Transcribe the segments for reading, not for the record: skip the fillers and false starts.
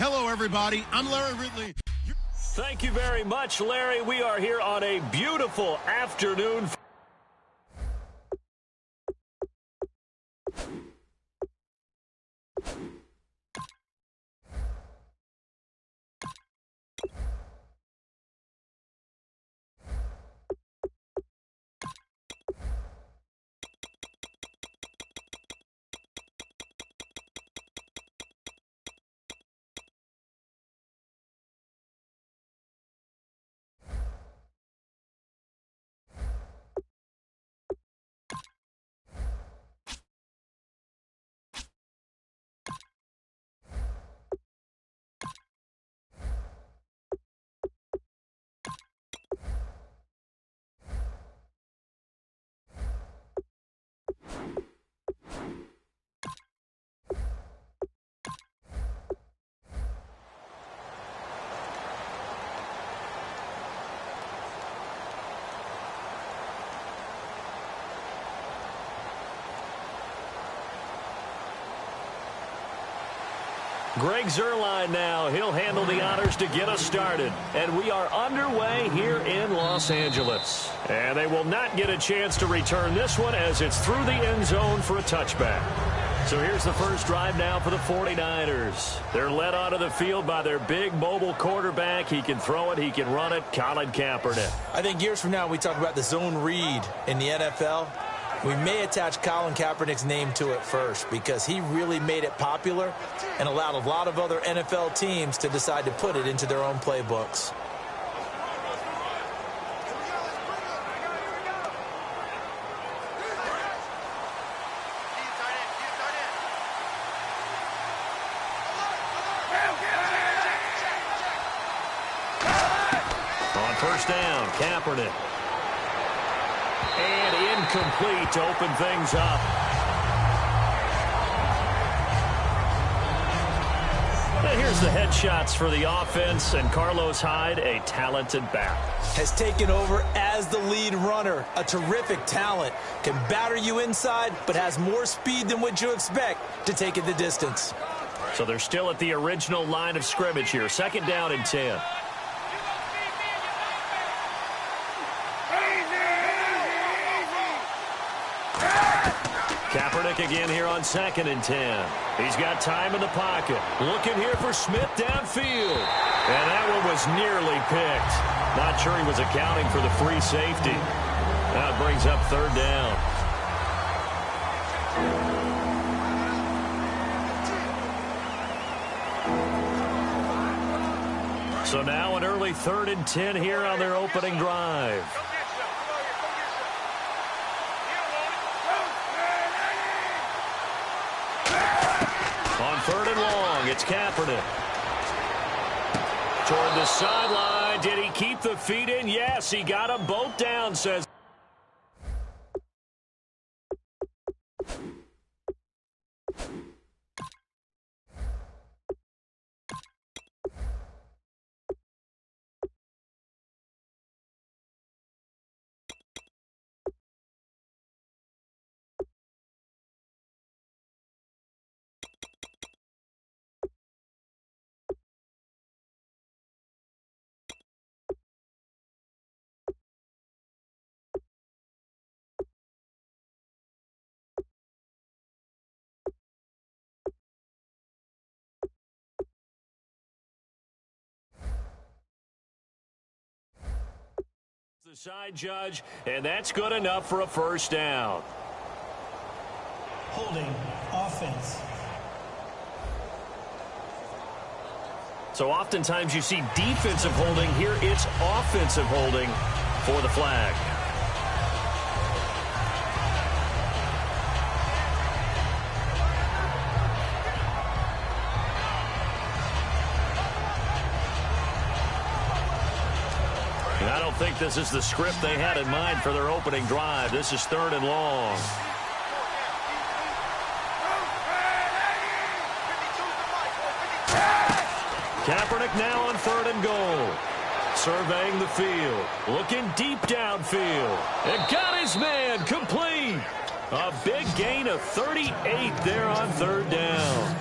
Hello, everybody. I'm Larry Ridley. Thank you very much, Larry. We are here on a beautiful afternoon. Greg Zuerlein now. He'll handle the honors to get us started. And we are underway here in Los Angeles. And they will not get a chance to return this one as it's through the end zone for a touchback. So here's the first drive now for the 49ers. They're led onto the field by their big mobile quarterback. He can throw it, he can run it, Colin Kaepernick. I think years from now we talk about the zone read in the NFL. We may attach Colin Kaepernick's name to it first because he really made it popular and allowed a lot of other NFL teams to decide to put it into their own playbooks. On first down, Kaepernick. And incomplete to open things up. And here's the headshots for the offense, and Carlos Hyde, a talented back. Has taken over as the lead runner. A terrific talent. Can batter you inside, but has more speed than what you expect to take it the distance. So they're still at the original line of scrimmage here. Second down and 10. Kaepernick again here on second and 10. He's got time in the pocket. Looking here for Smith downfield. And that one was nearly picked. Not sure he was accounting for the free safety. Now it brings up third down. So now an early third and 10 here on their opening drive. On third and long, it's Kaepernick. Toward the sideline. Did he keep the feet in? Yes, he got them both down, says. The side judge, and that's good enough for a first down. Holding offense. So oftentimes you see defensive holding. Here it's offensive holding for the flag. And I don't think this is the script they had in mind for their opening drive. This is third and long. Kaepernick now on third and goal. Surveying the field. Looking deep downfield. And got his man complete. A big gain of 38 there on third down.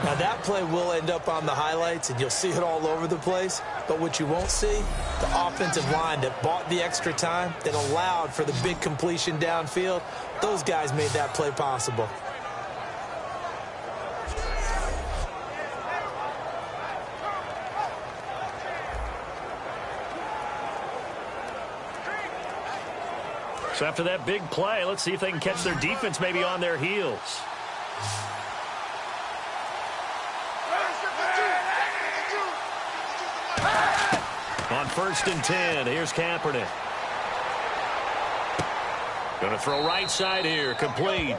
Now, that play will end up on the highlights, and you'll see it all over the place. But what you won't see, the offensive line that bought the extra time, that allowed for the big completion downfield, those guys made that play possible. So after that big play, let's see if they can catch their defense maybe on their heels. On 1st and 10, here's Kaepernick. Going to throw right side here, complete.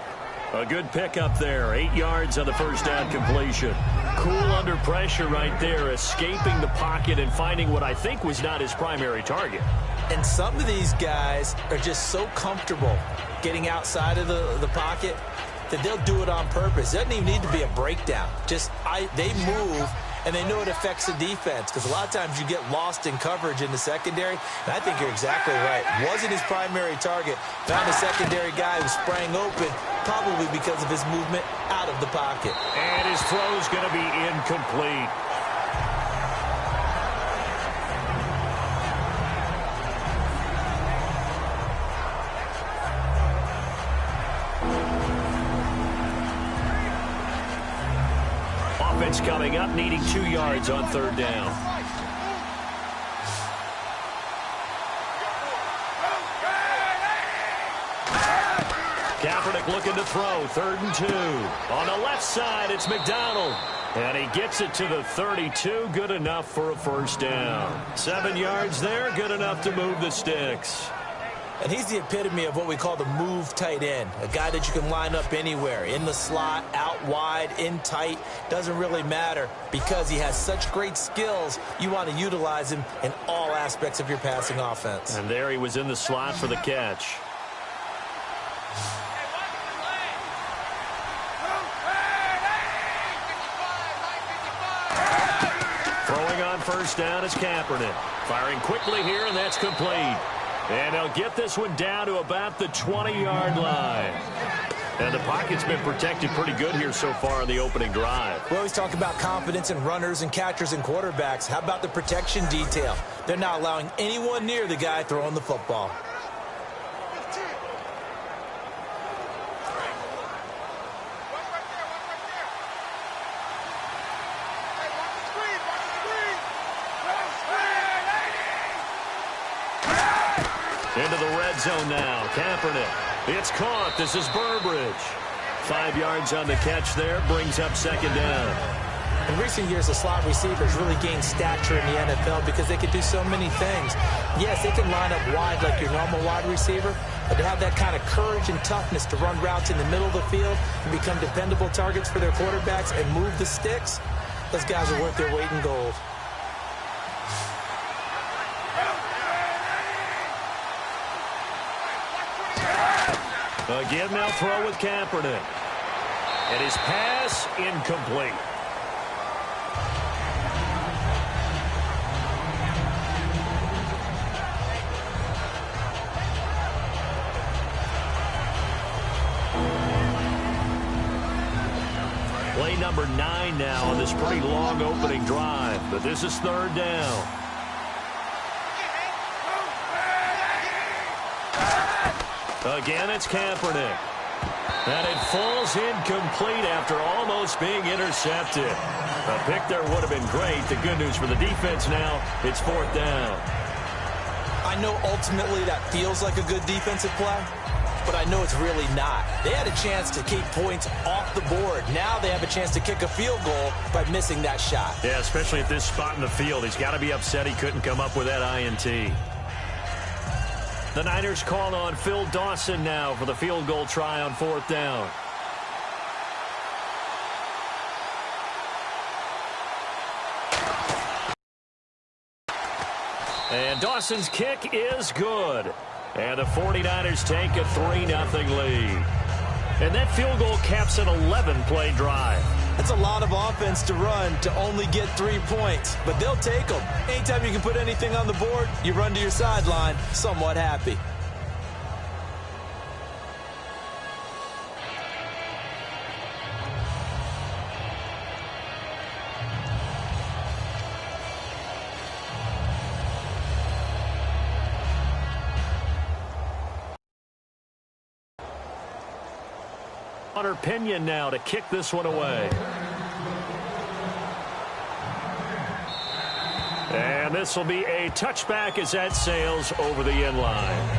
A good pickup there, 8 yards on the first down completion. Cool under pressure right there, escaping the pocket and finding what I think was not his primary target. And some of these guys are just so comfortable getting outside of the pocket that they'll do it on purpose. It doesn't even need to be a breakdown. They move, and they know it affects the defense, because a lot of times you get lost in coverage in the secondary, and I think you're exactly right. Wasn't his primary target. Found a secondary guy who sprang open, probably because of his movement out of the pocket. And his throw's going to be incomplete. Offense coming up, needing 2 yards on 3rd down. Kaepernick looking to throw, 3rd and 2. On the left side, it's McDonald. And he gets it to the 32, good enough for a 1st down. 7 yards there, good enough to move the sticks. And he's the epitome of what we call the move tight end, a guy that you can line up anywhere, in the slot, out wide, in tight, doesn't really matter, because he has such great skills. You want to utilize him in all aspects of your passing offense. And there he was in the slot for the catch. Throwing on 1st down is Kaepernick. Firing quickly here, and that's complete. And they'll get this one down to about the 20-yard line. And the pocket's been protected pretty good here so far on the opening drive. We always talk about confidence in runners and catchers and quarterbacks. How about the protection detail? They're not allowing anyone near the guy throwing the football. Into the red zone now. Kaepernick. It's caught. This is Burbridge. 5 yards on the catch there. Brings up 2nd down. In recent years, the slot receivers really gained stature in the NFL because they could do so many things. Yes, they can line up wide like your normal wide receiver, but to have that kind of courage and toughness to run routes in the middle of the field and become dependable targets for their quarterbacks and move the sticks, those guys are worth their weight in gold. Again, they'll throw with Kaepernick. And his pass incomplete. Play number 9 now on this pretty long opening drive, but this is 3rd down. Again, it's Kaepernick. And it falls incomplete after almost being intercepted. A pick there would have been great. The good news for the defense now, it's 4th down. I know ultimately that feels like a good defensive play, but I know it's really not. They had a chance to keep points off the board. Now they have a chance to kick a field goal by missing that shot. Yeah, especially at this spot in the field. He's got to be upset he couldn't come up with that INT. The Niners call on Phil Dawson now for the field goal try on 4th down. And Dawson's kick is good. And the 49ers take a 3-0 lead. And that field goal caps an 11-play drive. That's a lot of offense to run to only get 3 points, but they'll take them. Anytime you can put anything on the board, you run to your sideline somewhat happy. Hunter Pinion now to kick this one away. And this will be a touchback as that sails over the end line.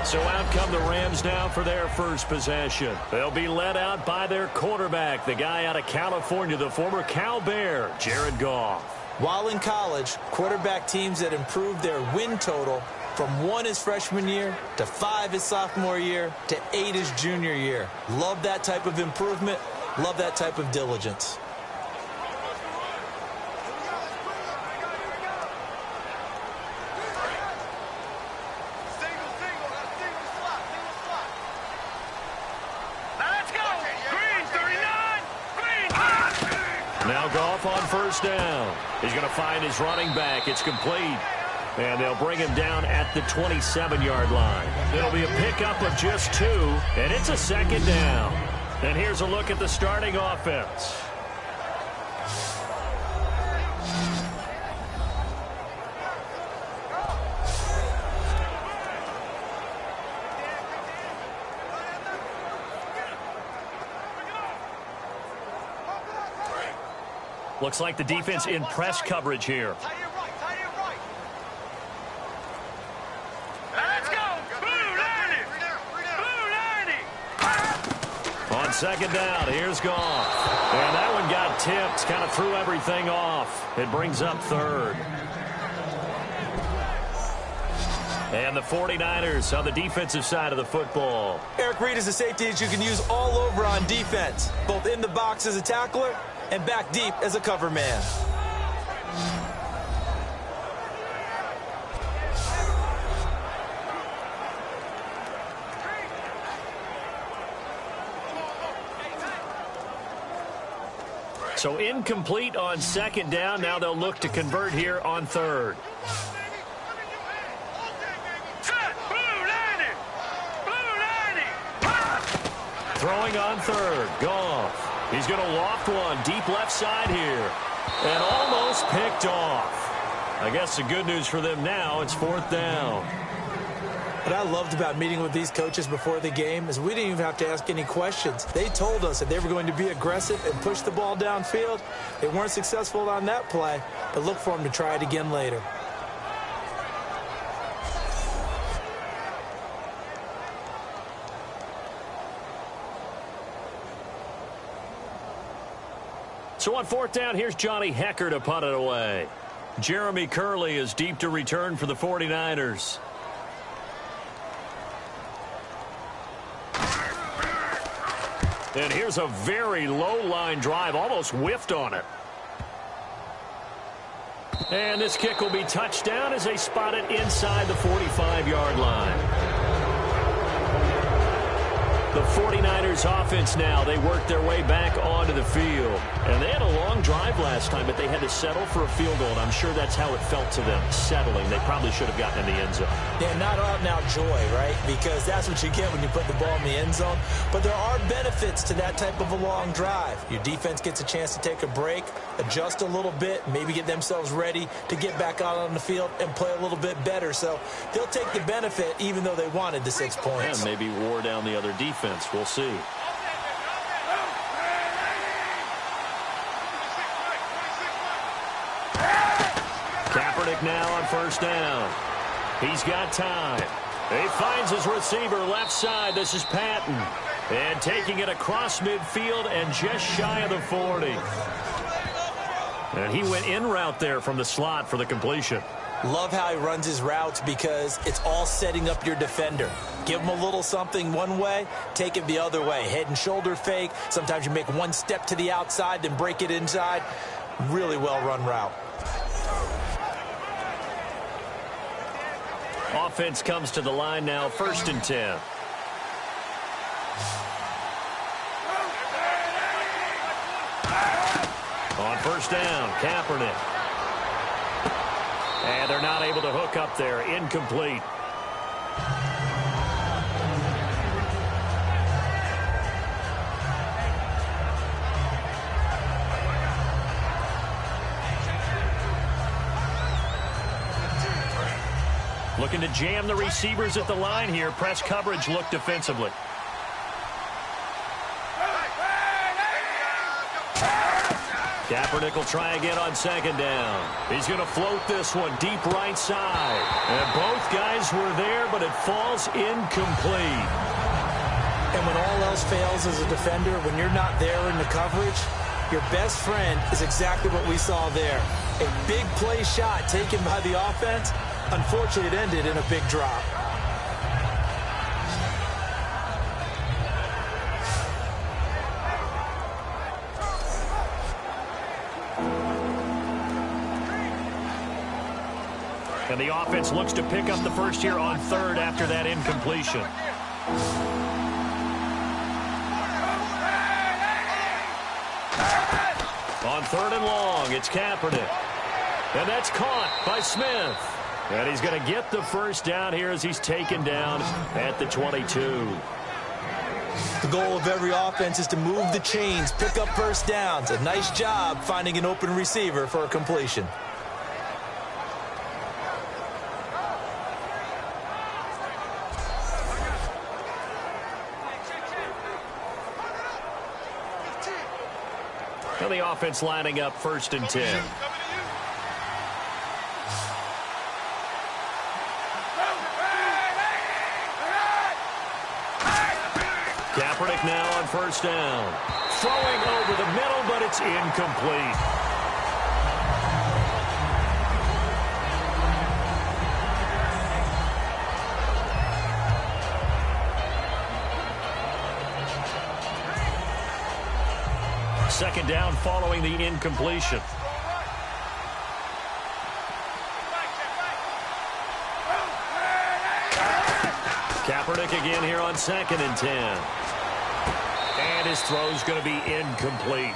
So out come the Rams now for their first possession. They'll be led out by their quarterback, the guy out of California, the former Cal Bear, Jared Goff. While in college, quarterback teams that improved their win total from 1 his freshman year to 5 his sophomore year to 8 his junior year. Love that type of improvement. Love that type of diligence. Now Goff on first down. He's going to find his running back. It's complete. And they'll bring him down at the 27-yard line. It'll be a pickup of just 2, and it's a second down. And here's a look at the starting offense. Looks like the defense in press coverage here. Let's go! On second down, here's Goff. And that one got tipped, kind of threw everything off. It brings up third. And the 49ers on the defensive side of the football. Eric Reid is a safety that you can use all over on defense, both in the box as a tackler and back deep as a cover man. So incomplete on second down. Now they'll look to convert here on third. Throwing on third, Goff. He's going to loft one deep left side here. And almost picked off. I guess the good news for them now, it's fourth down. What I loved about meeting with these coaches before the game is we didn't even have to ask any questions. They told us that they were going to be aggressive and push the ball downfield. They weren't successful on that play, but look for them to try it again later. So on fourth down, here's Johnny Hecker to punt it away. Jeremy Curley is deep to return for the 49ers. And here's a very low-line drive, almost whiffed on it. And this kick will be touchdown as they spot it inside the 45-yard line. The 49ers offense now, they work their way back onto the field. And they had a long drive last time, but they had to settle for a field goal, and I'm sure that's how it felt to them, settling. They probably should have gotten in the end zone. Yeah, not out and out joy, right? Because that's what you get when you put the ball in the end zone. But there are benefits to that type of a long drive. Your defense gets a chance to take a break, adjust a little bit, maybe get themselves ready to get back out on the field and play a little bit better. So they'll take the benefit even though they wanted the 6 points. And maybe wore down the other defense. We'll see. Kaepernick now on first down. He's got time. He finds his receiver left side. This is Patton. And taking it across midfield and just shy of the 40. And he went in route there from the slot for the completion. Love how he runs his routes because it's all setting up your defender. Give him a little something one way, take it the other way. Head and shoulder fake. Sometimes you make one step to the outside, then break it inside. Really well-run route. Offense comes to the line now, 1st and 10. On first down, Kaepernick. And they're not able to hook up there. Incomplete. Looking to jam the receivers at the line here. Press coverage look defensively. Kaepernick will try again on second down. He's going to float this one deep right side. And both guys were there, but it falls incomplete. And when all else fails as a defender, when you're not there in the coverage, your best friend is exactly what we saw there. A big play shot taken by the offense. Unfortunately, it ended in a big drop. And the offense looks to pick up the first here on third after that incompletion. On third and long, it's Kaepernick. And that's caught by Smith. And he's going to get the first down here as he's taken down at the 22. The goal of every offense is to move the chains, pick up first downs. A nice job finding an open receiver for a completion. And the offense lining up 1st and 10. Kaepernick now on 1st down. Throwing over the middle, but it's incomplete. Second down following the incompletion. Kaepernick again here on 2nd and 10. And his throw's going to be incomplete.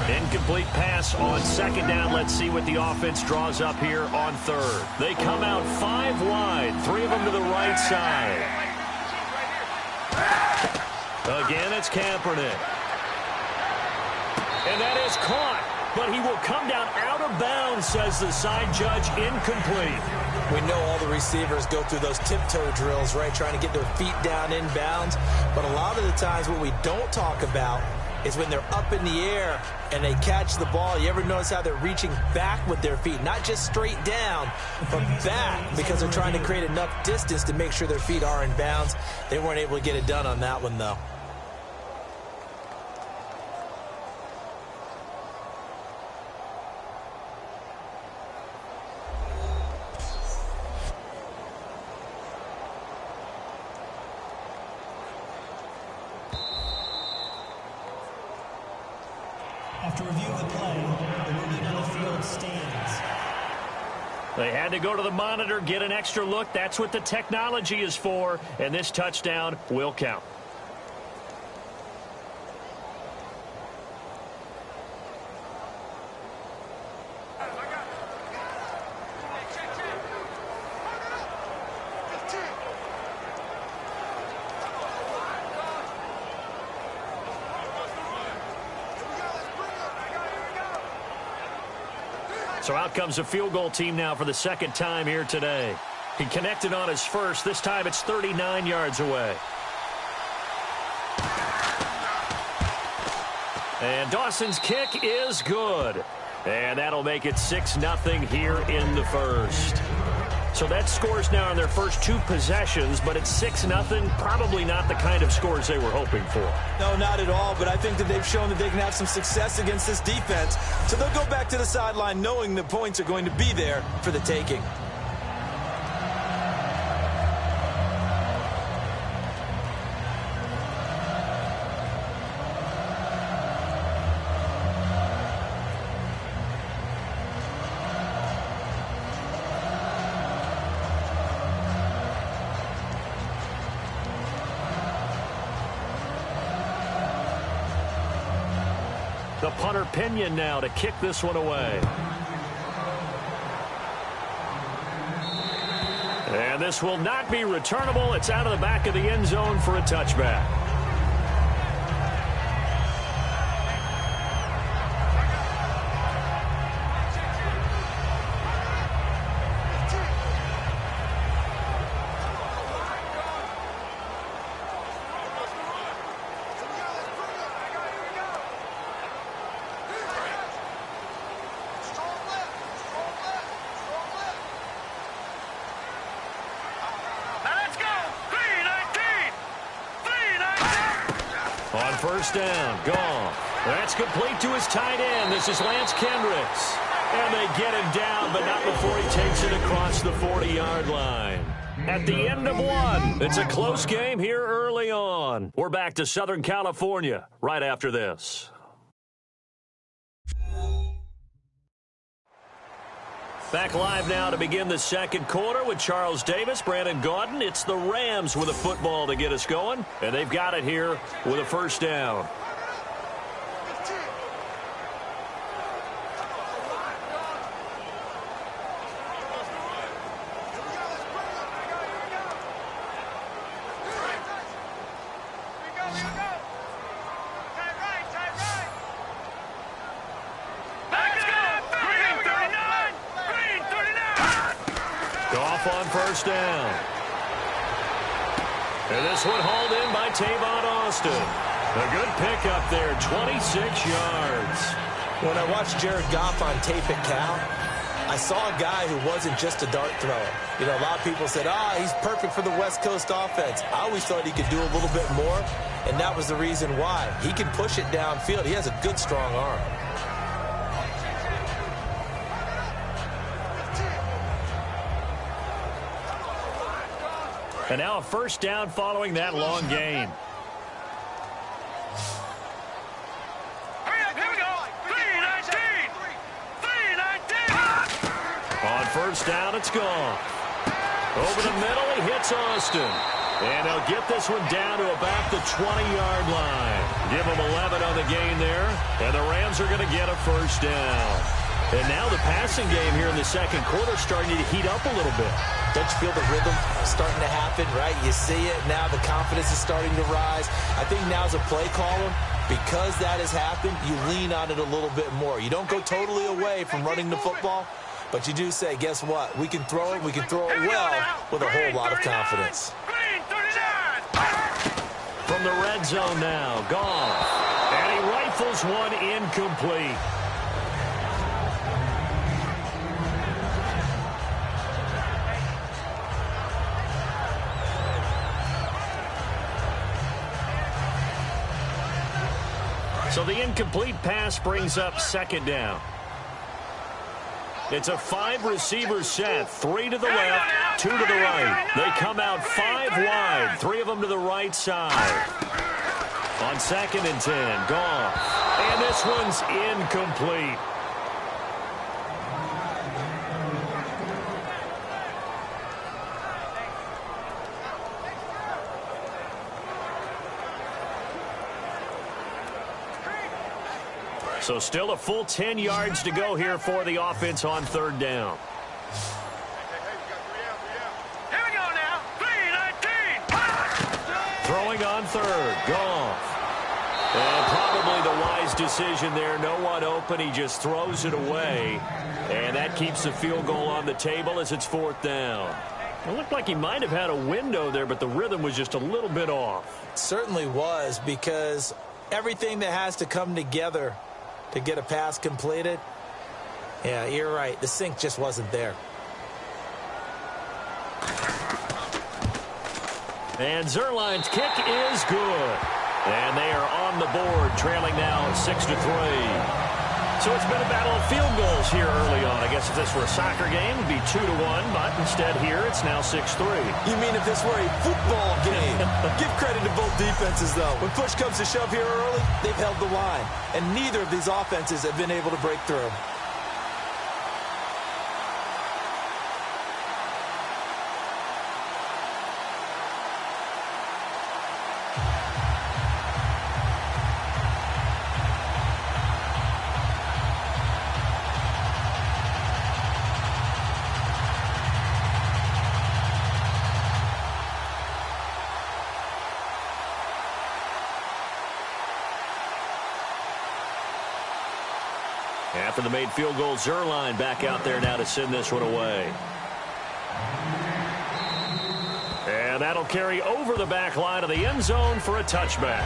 Incomplete pass on 2nd down. Let's see what the offense draws up here on 3rd. They come out 5 wide, 3 of them to the right side. Again, it's Kaepernick. And that is caught, but he will come down out of bounds, says the side judge, incomplete. We know all the receivers go through those tiptoe drills, right, trying to get their feet down in bounds. But a lot of the times what we don't talk about is when they're up in the air and they catch the ball. You ever notice how they're reaching back with their feet? Not just straight down, but back, because they're trying to create enough distance to make sure their feet are in bounds. They weren't able to get it done on that one, though. After review of the play, the movement on the field stands. They had to go to the monitor, get an extra look. That's what the technology is for, and this touchdown will count. So out comes a field goal team now for the 2nd time here today. He connected on his first. This time it's 39 yards away. And Dawson's kick is good. And that'll make it 6-0 here in the first. So that scores now in their first 2 possessions, but it's 6-0. Probably not the kind of scores they were hoping for. No, not at all, but I think that they've shown that they can have some success against this defense. So they'll go back to the sideline knowing the points are going to be there for the taking. The punter Pinion now to kick this one away. And this will not be returnable. It's out of the back of the end zone for a touchback. On first down, Goff. That's complete to his tight end. This is Lance Kendricks. And they get him down, but not before he takes it across the 40-yard line. At the end of one, it's a close game here early on. We're back to Southern California right after this. Back live now to begin the second quarter with Charles Davis, Brandon Gaudin. It's the Rams with a football to get us going, and they've got it here with a first down. On first down. And this one hauled in by Tavon Austin. A good pickup there, 26 yards. When I watched Jared Goff on tape at Cal, I saw a guy who wasn't just a dart thrower. You know, a lot of people said, he's perfect for the West Coast offense. I always thought he could do a little bit more, and that was the reason why. He can push it downfield. He has a good, strong arm. And now a first down following that long gain. Here we go. 3-19. 3-19. On first down, it's gone. Over the middle, he hits Austin. And they'll get this one down to about the 20-yard line. Give them 11 on the gain there. And the Rams are going to get a first down. And now the passing game here in the second quarter starting to heat up a little bit. Don't you feel the rhythm starting to happen, right? You see it. Now the confidence is starting to rise. I think now's a play caller. Because that has happened, you lean on it a little bit more. You don't go totally away from running the football, but you do say, guess what? We can throw it. We can throw it well with a whole lot of confidence. From the red zone now, Goff. And he rifles one incomplete. So the incomplete pass brings up second down. It's a 5-receiver set. 3 to the left, 2 to the right. They come out 5 wide, 3 of them to the right side. On second and 10, Goff. And this one's incomplete. So still a full 10 yards to go here for the offense on third down. Here we go now. 3-19. Throwing on third. Goff. And probably the wise decision there. No one open. He just throws it away. And that keeps the field goal on the table as it's fourth down. It looked like he might have had a window there, but the rhythm was just a little bit off. It certainly was, because everything that has to come together to get a pass completed, yeah, you're right. The sync just wasn't there. And Zerline's kick is good. And they are on the board, trailing now 6-3. So it's been a battle of field goals here early on. I guess if this were a soccer game, it would be 2-1, but instead here it's now 6-3. You mean if this were a football game? Give credit to both defenses, though. When push comes to shove here early, they've held the line, and neither of these offenses have been able to break through. After the made field goal, Zerline back out there now to send this one away. And that'll carry over the back line of the end zone for a touchback.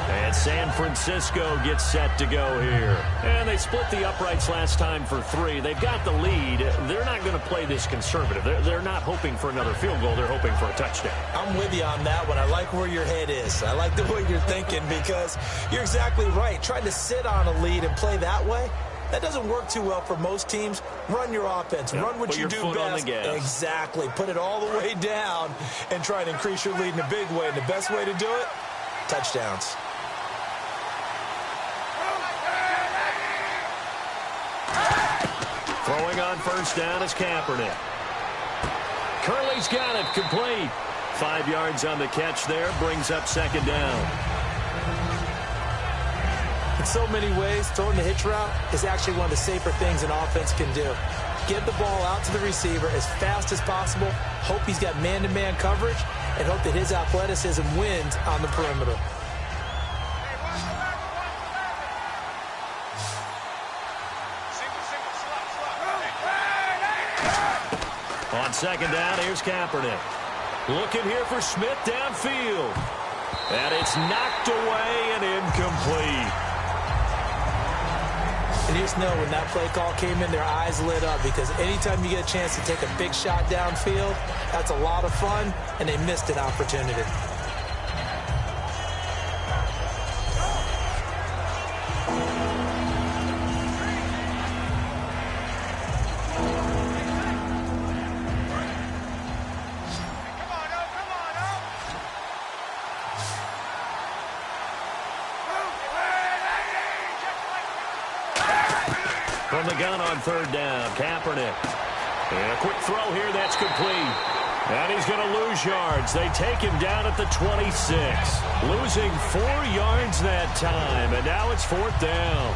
And And San Francisco gets set to go here. And they split the uprights last time for 3. They've got the lead. They're not going to play this conservative. They're not hoping for another field goal. They're hoping for a touchdown. I'm with you on that one. I like where your head is. I like the way you're thinking because you're exactly right. Trying to sit on a lead and play that way, that doesn't work too well for most teams. Run your offense. Run what you do best. Exactly. Put it all the way down and try and increase your lead in a big way. And the best way to do it, touchdowns. Throwing on first down is Kaepernick. Curley's got it. Complete. 5 yards on the catch there. Brings up second down. In so many ways, throwing the hitch route is actually one of the safer things an offense can do. Get the ball out to the receiver as fast as possible, hope he's got man-to-man coverage, and hope that his athleticism wins on the perimeter. On second down, here's Kaepernick. Looking here for Smith downfield. And it's knocked away and incomplete. And you just know when that play call came in, their eyes lit up because anytime you get a chance to take a big shot downfield, that's a lot of fun, and they missed an opportunity. From the gun on third down, Kaepernick. And a quick throw here, that's complete. And he's going to lose yards. They take him down at the 26. Losing 4 yards that time, and now it's fourth down.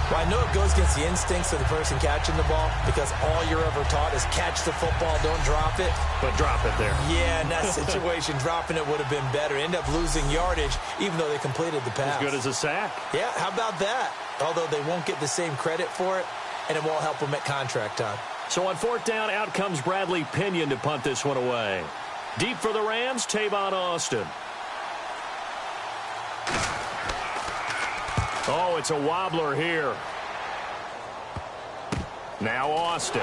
Well, I know it goes against the instincts of the person catching the ball because all you're ever taught is catch the football, don't drop it. But drop it there. Yeah, in that situation, dropping it would have been better. End up losing yardage, even though they completed the pass. As good as a sack. Yeah, how about that? Although they won't get the same credit for it, and it won't help them at contract time. So on fourth down, out comes Bradley Pinion to punt this one away. Deep for the Rams, Tavon Austin. Oh, it's a wobbler here. Now Austin.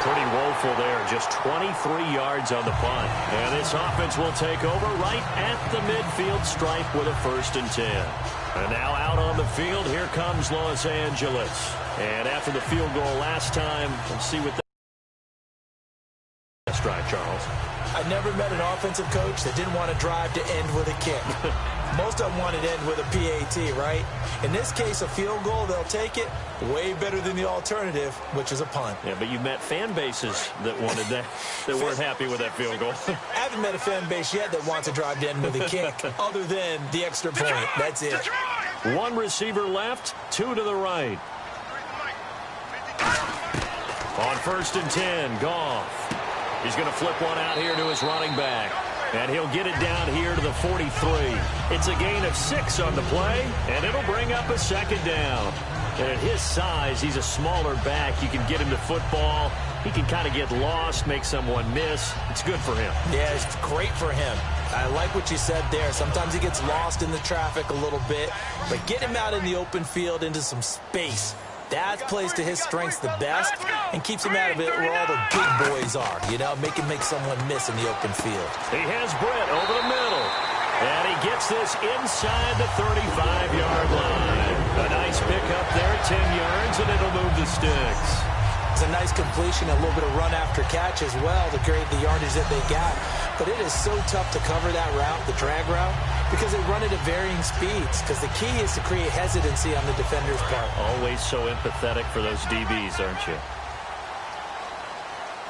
Pretty woeful there. Just 23 yards on the punt. And this offense will take over right at the midfield stripe with a 1st and 10. And now out on the field, here comes Los Angeles. And after the field goal last time, let's see what the drive, Charles. I never met an offensive coach that didn't want to drive to end with a kick. Most of them wanted to end with a PAT, right? In this case, a field goal, they'll take it. Way better than the alternative, which is a punt. Yeah, but you met fan bases that wanted that, that weren't happy with that field goal. I haven't met a fan base yet that wants to drive to end with a kick, other than the extra point. That's it. 1 receiver left, 2 to the right. On 1st and 10, Goff. He's going to flip one out here to his running back. And he'll get it down here to the 43. It's a gain of 6 on the play, and it'll bring up a second down. And at his size, he's a smaller back. You can get him to football. He can kind of get lost, make someone miss. It's good for him. Yeah, it's great for him. I like what you said there. Sometimes he gets lost in the traffic a little bit, but get him out in the open field into some space. That plays to his strengths the best and keeps him out of it where all the big boys are. You know, make someone miss in the open field. He has Britt over the middle. And he gets this inside the 35-yard line. A nice pickup there, 10 yards, and it'll move the sticks. It's a nice completion, a little bit of run after catch as well to create the yardage that they got. But it is so tough to cover that route, the drag route, because they run it at varying speeds. Because the key is to create hesitancy on the defender's part. Always so empathetic for those DBs, aren't you?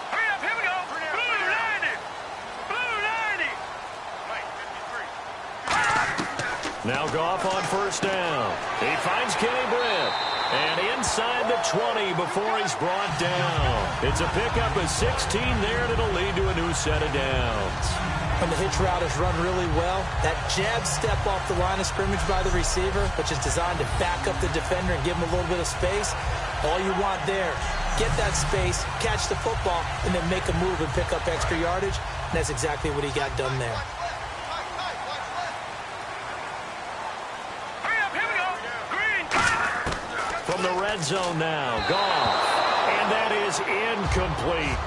Hurry up, here we go. Blue 90. Blue 90. Now Goff on first down. He finds Kenny Britt. And inside the 20 before he's brought down. It's a pickup of 16 there, and it'll lead to a new set of downs. When the hitch route is run really well, that jab step off the line of scrimmage by the receiver, which is designed to back up the defender and give him a little bit of space, all you want there, get that space, catch the football, and then make a move and pick up extra yardage. And that's exactly what he got done there. from the red zone now. Goff. And that is incomplete.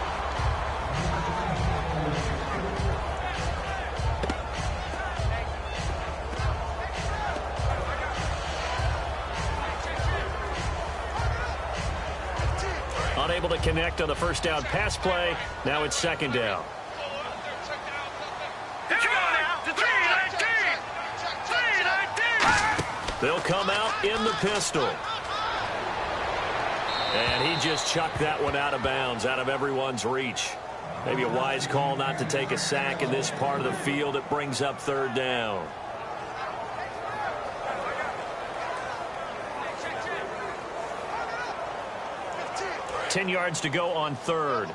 Unable to connect on the first down pass play. Now it's second down. They'll come out in the pistol. And he just chucked that one out of bounds, out of everyone's reach. Maybe a wise call not to take a sack in this part of the field. It brings up third down. Ten yards to go on third.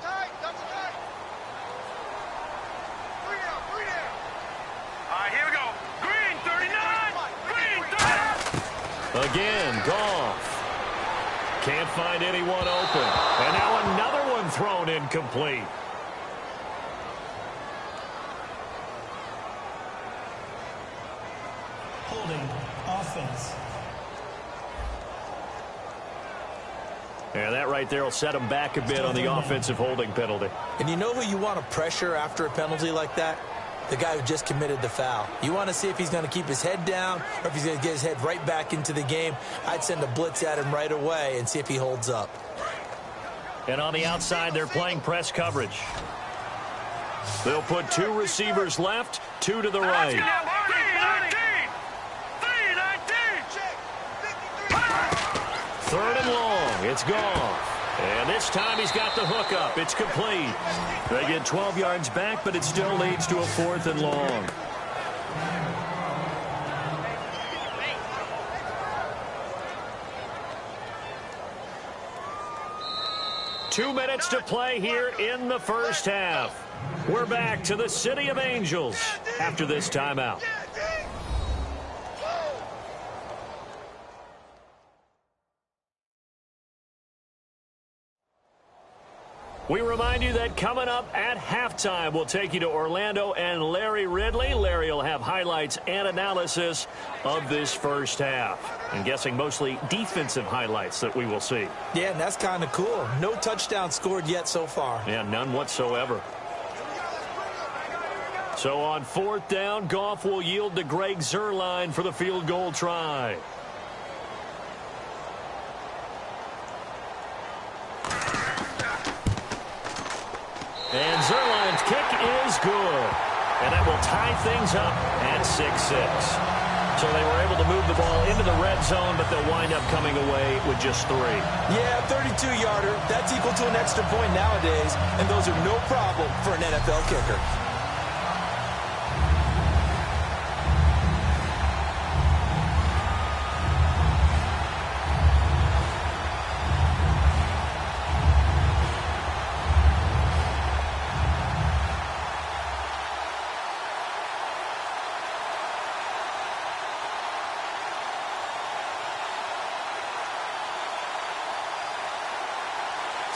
Again, Goff. Can't find anyone open. And now another one thrown incomplete. Holding offense. And that right there will set him back a bit on the offensive holding penalty. And you know who you want to pressure after a penalty like that? The guy who just committed the foul. You want to see if he's going to keep his head down or if he's going to get his head right back into the game. I'd send a blitz at him right away and see if he holds up. And on the outside, they're playing press coverage. They'll put two receivers left, two to the right. Third and long. It's gone. And this time he's got the hook up. It's complete. They get 12 yards back, but it still leads to a fourth and long. Two minutes to play here in the first half. We're back to the City of Angels after this timeout. We remind you that coming up at halftime, we'll take you to Orlando and Larry Ridley. Larry will have highlights and analysis of this first half. I'm guessing mostly defensive highlights that we will see. Yeah, and that's kind of cool. No touchdown scored yet so far. Yeah, none whatsoever. So on fourth down, Goff will yield to Greg Zuerlein for the field goal try. And Zuerlein's kick is good. And that will tie things up at 6-6. So they were able to move the ball into the red zone, but they'll wind up coming away with just 3. Yeah, 32-yarder. That's equal to an extra point nowadays, and those are no problem for an NFL kicker.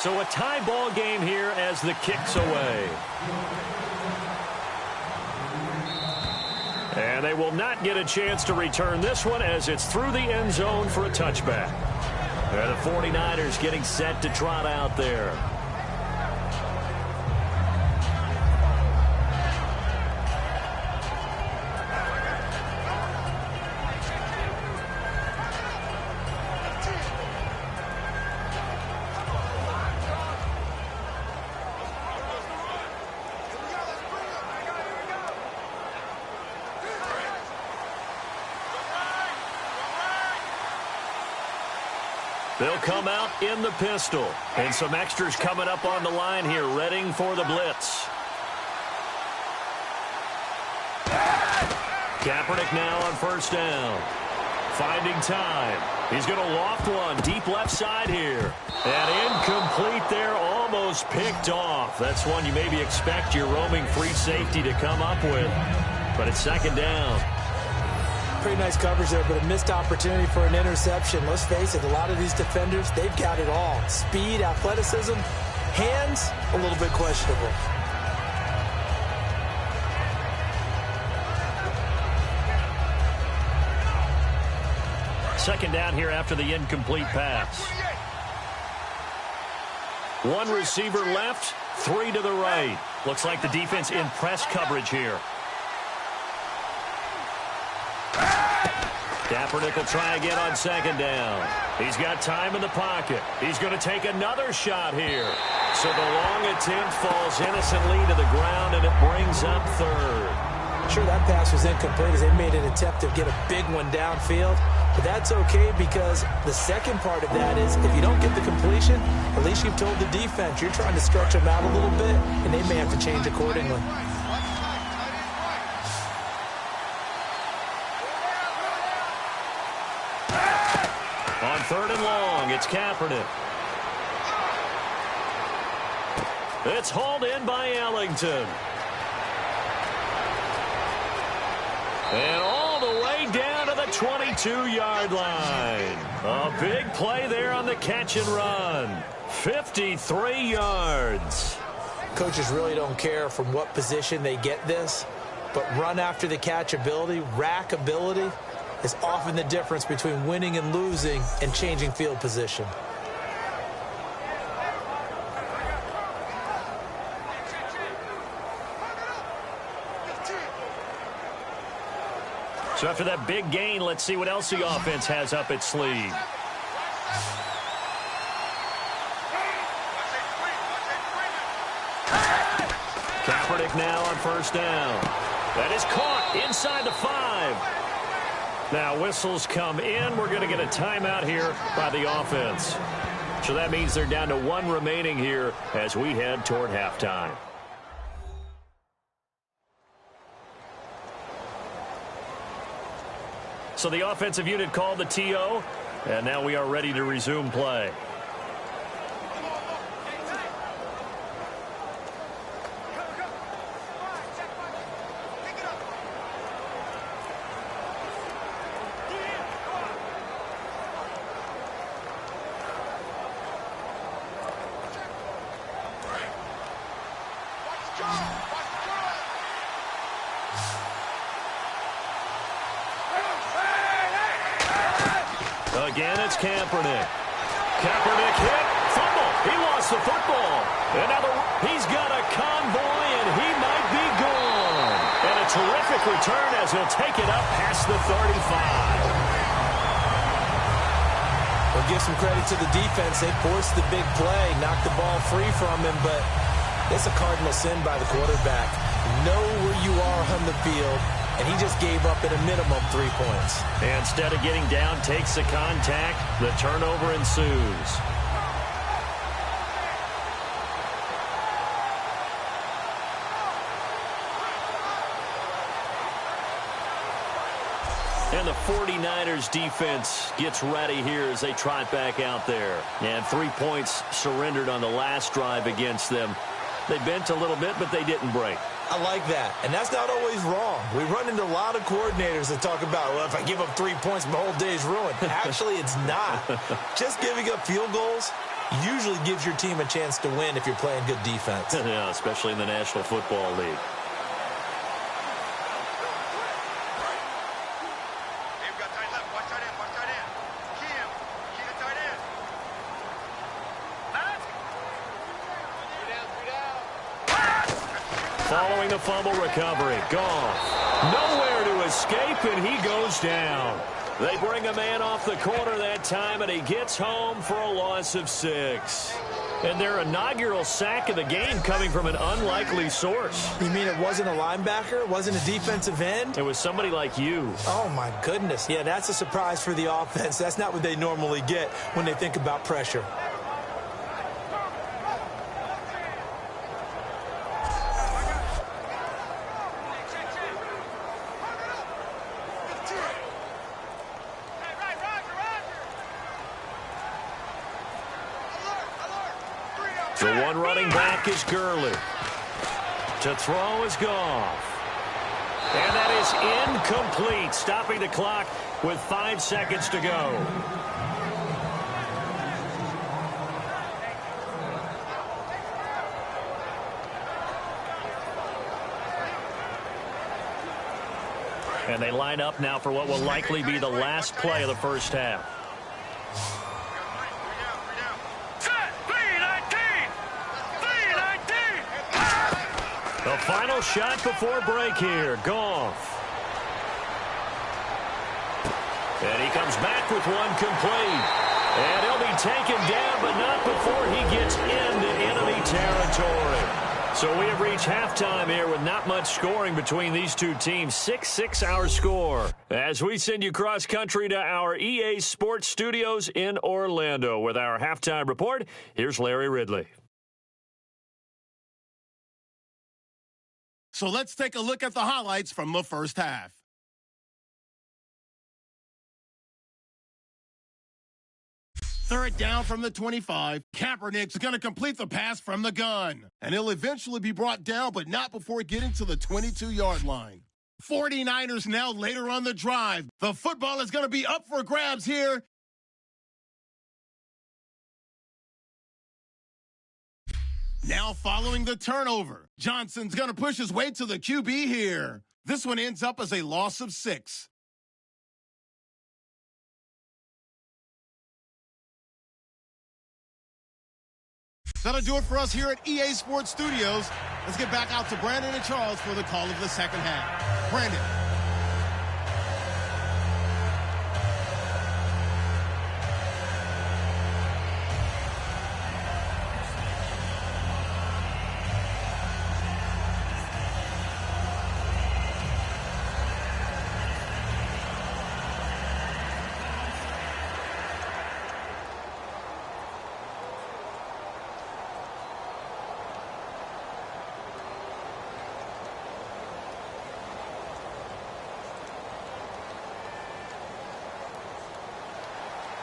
So a tie ball game here as the kick's away. And they will not get a chance to return this one as it's through the end zone for a touchback. And the 49ers getting set to trot out there. They'll come out in the pistol. And some extras coming up on the line here, readying for the blitz. Kaepernick now on first down. Finding time. He's going to loft one deep left side here. And incomplete there, almost picked off. That's one you maybe expect your roaming free safety to come up with. But it's second down. Pretty nice coverage there, but a missed opportunity for an interception. Let's face it, a lot of these defenders, they've got it all. Speed, athleticism, hands, a little bit questionable. Second down here after the incomplete pass. One receiver left, three to the right. Looks like the defense in press coverage here. Kaepernick will try again on second down. He's got time in the pocket. He's going to take another shot here. So the long attempt falls innocently to the ground, and it brings up third. Sure, that pass was incomplete as they made an attempt to get a big one downfield. But that's okay because the second part of that is if you don't get the completion, at least you've told the defense you're trying to stretch them out a little bit, and they may have to change accordingly. On third and long, it's Kaepernick. It's hauled in by Ellington. And all the way down to the 22-yard line. A big play there on the catch and run. 53 yards. Coaches really don't care from what position they get this, but run after the catch ability, rack ability, is often the difference between winning and losing and changing field position. So after that big gain, let's see what else the offense has up its sleeve. Kaepernick now on first down. That is caught inside the 5. Now whistles come in. We're going to get a timeout here by the offense. So that means they're down to one remaining here as we head toward halftime. So the offensive unit called the TO, and now we are ready to resume play. Again, it's Kaepernick. Kaepernick hit, fumble. He lost the football. And now he's got a convoy, and he might be gone. And a terrific return as he'll take it up past the 35. We'll give some credit to the defense. They forced the big play, knocked the ball free from him, but it's a cardinal sin by the quarterback. Know where you are on the field. And he just gave up at a minimum 3 points. And instead of getting down, takes the contact. The turnover ensues. And the 49ers defense gets ready here as they trot back out there. And 3 points surrendered on the last drive against them. They bent a little bit, but they didn't break. I like that, and that's not always wrong. We run into a lot of coordinators that talk about, well, if I give up 3 points, my whole day is ruined. Actually, it's not. Just giving up field goals usually gives your team a chance to win if you're playing good defense. Yeah, especially in the National Football League. Following the fumble recovery, Goff nowhere to escape, and he goes down. They bring a man off the corner that time, and he gets home for a loss of 6. And their inaugural sack of the game coming from an unlikely source. You mean it wasn't a linebacker? It wasn't a defensive end? It was somebody like you. Oh, my goodness. Yeah, that's a surprise for the offense. That's not what they normally get when they think about pressure. The one running back is Gurley. To throw is Goff. And that is incomplete, stopping the clock with 5 seconds to go. And And they line up now for what will likely be the last play of the first half. Set, 319! 319! The final shot before break here. Goff. And he comes back with one complete. And he'll be taken down, but not before he gets into enemy territory. So we have reached halftime here with not much scoring between these two teams. 6-6 our score. As we send you cross-country to our EA Sports Studios in Orlando with our halftime report, here's Larry Ridley. So let's take a look at the highlights from the first half. Third down from the 25. Kaepernick's going to complete the pass from the gun. And he'll eventually be brought down, but not before getting to the 22-yard line. 49ers now later on the drive. The football is going to be up for grabs here. Now following the turnover. Johnson's going to push his way to the QB here. This one ends up as a loss of 6. That'll do it for us here at EA Sports Studios. Let's get back out to Brandon and Charles for the call of the second half. Brandon.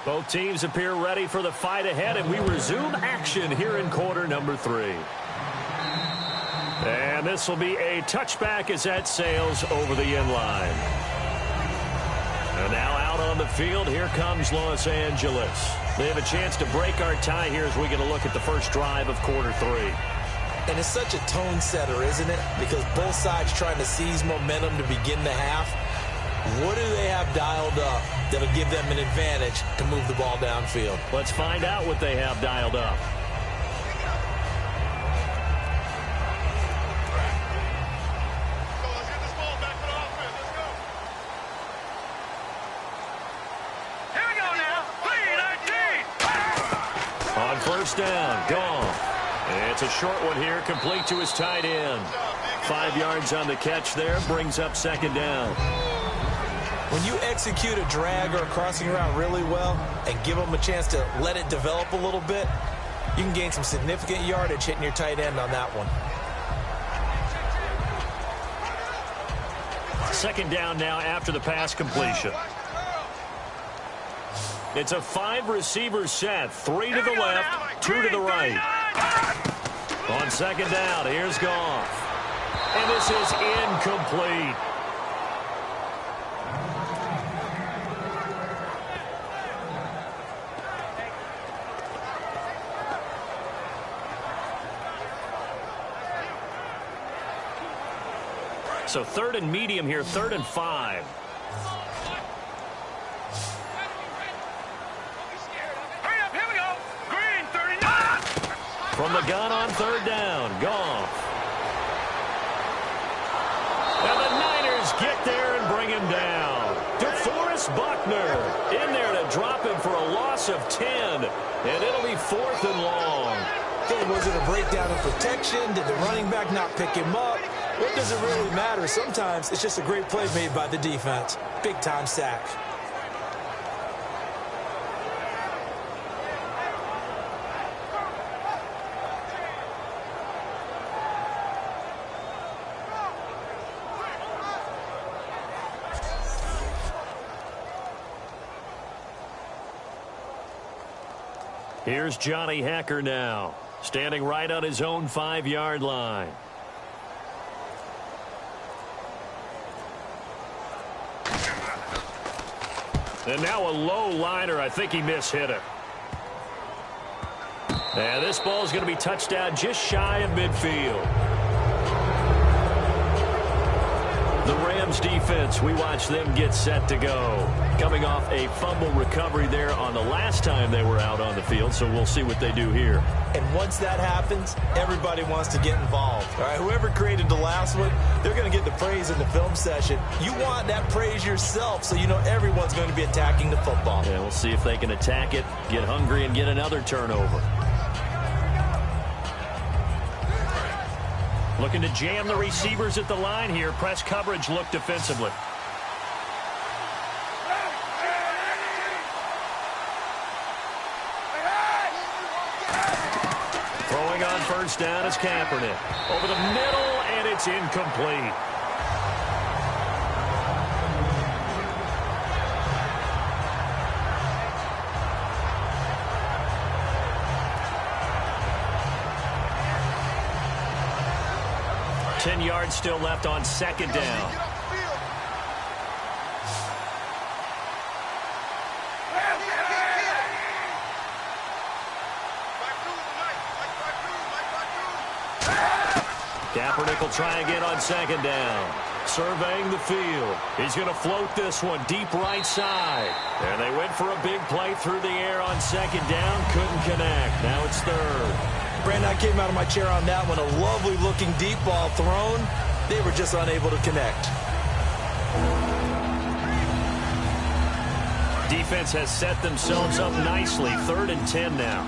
Both teams appear ready for the fight ahead, and we resume action here in quarter number 3. And this will be a touchback as that sails over the end line. And now out on the field, here comes Los Angeles. They have a chance to break our tie here as we get a look at the first drive of quarter 3. And it's such a tone setter, isn't it? Because both sides trying to seize momentum to begin the half. What do they have dialed up that'll give them an advantage to move the ball downfield? Let's find out what they have dialed up. Here we go now. 319! On first down, gone. It's a short one here, complete to his tight end. 5 yards on the catch there, brings up second down. When you execute a drag or a crossing route really well and give them a chance to let it develop a little bit, you can gain some significant yardage hitting your tight end on that one. Second down now after the pass completion. It's a 5-receiver set. 3 to the left, 2 to the right. On second down, here's Goff. And this is incomplete. So third and medium here, 3rd and 5. Hurry up, here we go. Green, 39! From the gun on third down, Goff. And the Niners get there and bring him down. DeForest Buckner in there to drop him for a loss of 10. And it'll be 4th and long. Hey, was it a breakdown in protection? Did the running back not pick him up? What does it really matter? Sometimes it's just a great play made by the defense. Big-time sack. Here's Johnny Hacker now, standing right on his own 5-yard line. And now a low liner. I think he mishit it. And this ball is going to be touched down just shy of midfield. The Rams defense, we watch them get set to go. Coming off a fumble recovery there on the last time they were out on the field, so we'll see what they do here. And once that happens, everybody wants to get involved. All right, whoever created the last one, they're going to get the praise in the film session. You want that praise yourself, so you know everyone's going to be attacking the football. Yeah, we'll see if they can attack it, get hungry, and get another turnover. Looking to jam the receivers at the line here. Press coverage look defensively. Throwing on first down is Kaepernick. Over the middle, and it's incomplete. Ten yards still left on second down. Kaepernick will try again on second down. Surveying the field. He's going to float this one deep right side. And they went for a big play through the air on second down. Couldn't connect. Now it's third. Brandon, I came out of my chair on that one. A lovely-looking deep ball thrown. They were just unable to connect. Defense has set themselves up nicely. 3rd and 10 now.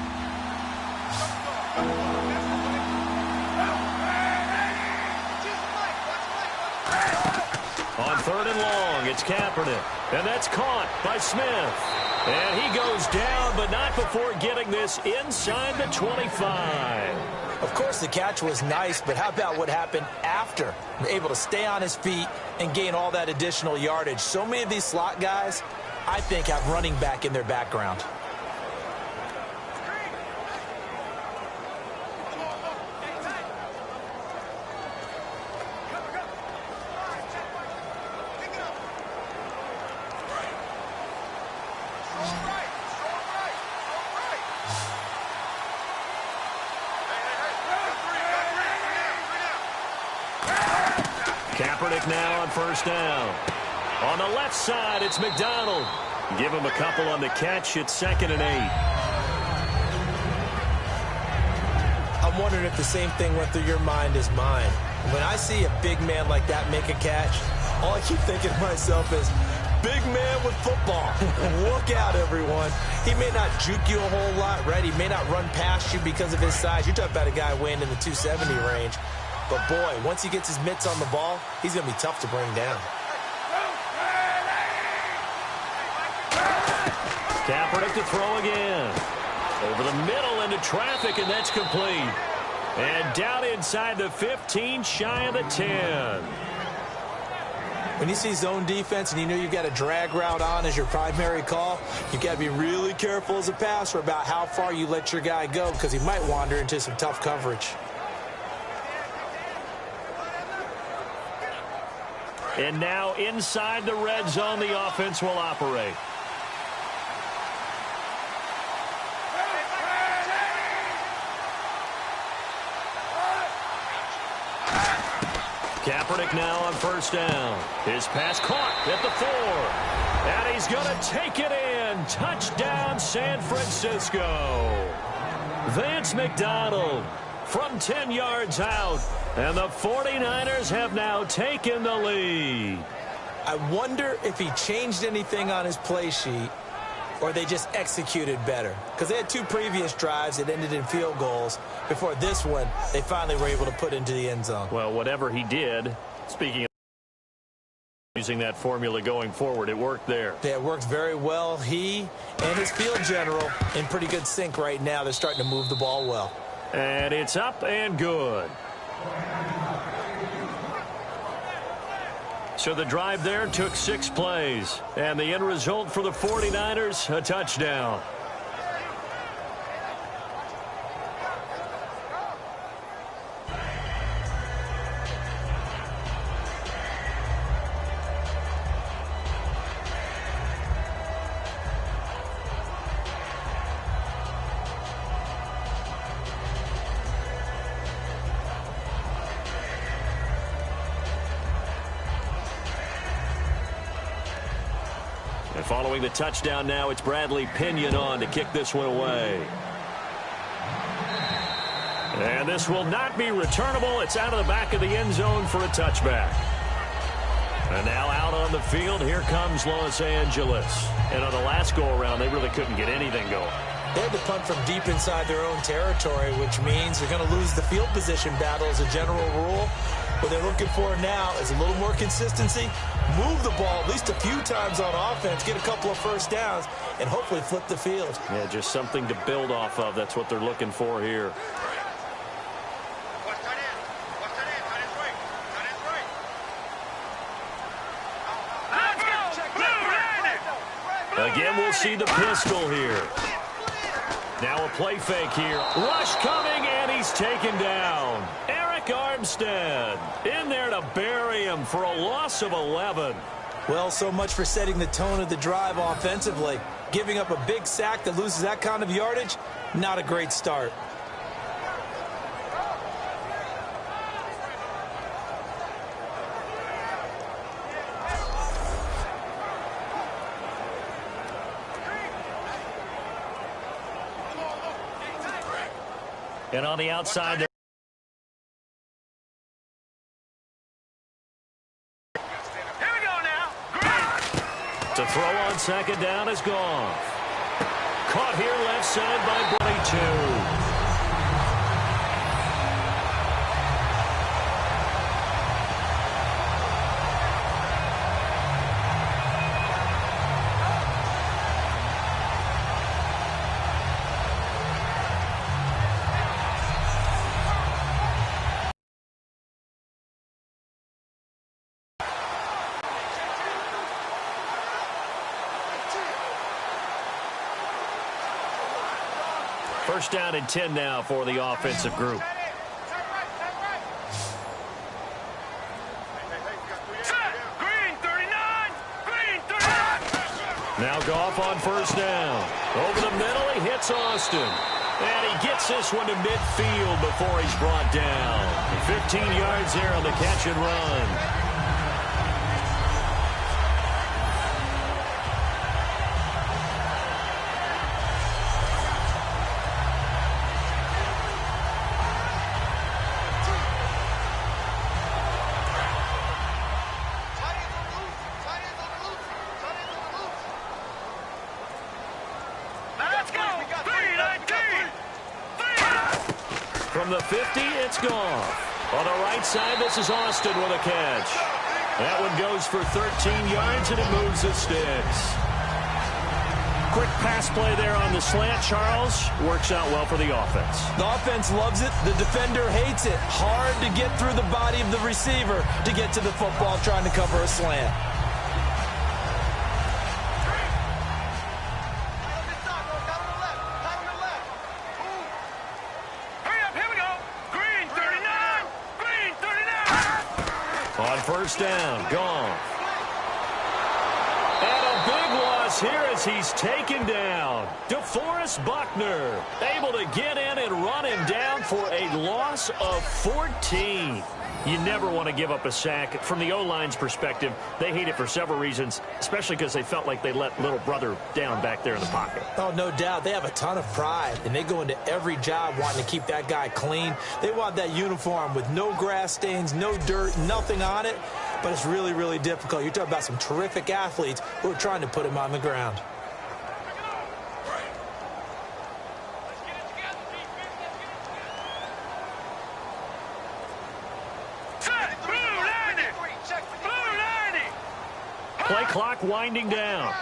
On 3rd and long, it's Kaepernick. And that's caught by Smith. And he goes down, but not before getting this inside the 25. Of course, the catch was nice, but how about what happened after? Able to stay on his feet and gain all that additional yardage. So many of these slot guys, I think, have running back in their background. Kaepernick now on first down. On the left side, it's McDonald. Give him a couple on the catch. It's 2nd and 8. I'm wondering if the same thing went through your mind as mine. When I see a big man like that make a catch, all I keep thinking to myself is, big man with football. Look out, everyone. He may not juke you a whole lot, right? He may not run past you because of his size. You're talking about a guy weighing in the 270 range. But, boy, once he gets his mitts on the ball, he's going to be tough to bring down. Kaepernick to throw again. Over the middle into traffic, and that's complete. And down inside the 15, shy of the 10. When you see zone defense and you know you've got a drag route on as your primary call, you've got to be really careful as a passer about how far you let your guy go because he might wander into some tough coverage. And now inside the red zone, the offense will operate. Kaepernick now on first down. His pass caught at the 4. And he's going to take it in. Touchdown, San Francisco. Vance McDonald from 10 yards out. And the 49ers have now taken the lead. I wonder if he changed anything on his play sheet or they just executed better. Because they had 2 previous drives that ended in field goals. Before this one, they finally were able to put into the end zone. Well, whatever he did, speaking of using that formula going forward, it worked there. Yeah, it worked very well. He and his field general in pretty good sync right now. They're starting to move the ball well. And it's up and good. So the drive there took 6 plays. And the end result for the 49ers, a touchdown. And following the touchdown now, it's Bradley Pinion on to kick this one away. And this will not be returnable. It's out of the back of the end zone for a touchback. And now out on the field, here comes Los Angeles. And on the last go-around, they really couldn't get anything going. They had to punt from deep inside their own territory, which means they're going to lose the field position battle as a general rule. What they're looking for now is a little more consistency, move the ball at least a few times on offense, get a couple of first downs, and hopefully flip the field. Yeah, just something to build off of. That's what they're looking for here. Again, we'll see the pistol here. Now a play fake here. Rush coming, and he's taken down. Eric Armstead in there to bury him for a loss of 11. Well, so much for setting the tone of the drive offensively. Giving up a big sack that loses that kind of yardage, not a great start. And on the outside there. Here we go now. Green. To throw on second down is gone. Caught here left side by 22. First down and 10 now for the offensive group. Green 39. Green 39. Now Goff on first down. Over the middle, he hits Austin. And he gets this one to midfield before he's brought down. 15 yards there on the catch and run. From the 50, it's gone. On the right side, this is Austin with a catch. That one goes for 13 yards, and it moves the sticks. Quick pass play there on the slant, Charles. Works out well for the offense. The offense loves it. The defender hates it. Hard to get through the body of the receiver to get to the football trying to cover a slant. First down, gone. And a big loss here as he's taken down. DeForest Buckner able to get in and run him down for a loss of 14. You never want to give up a sack. From the O-line's perspective, they hate it for several reasons, especially because they felt like they let little brother down back there in the pocket. Oh, no doubt. They have a ton of pride, and they go into every job wanting to keep that guy clean. They want that uniform with no grass stains, no dirt, nothing on it, but it's really, really difficult. You're talking about some terrific athletes who are trying to put him on the ground. Play clock winding down.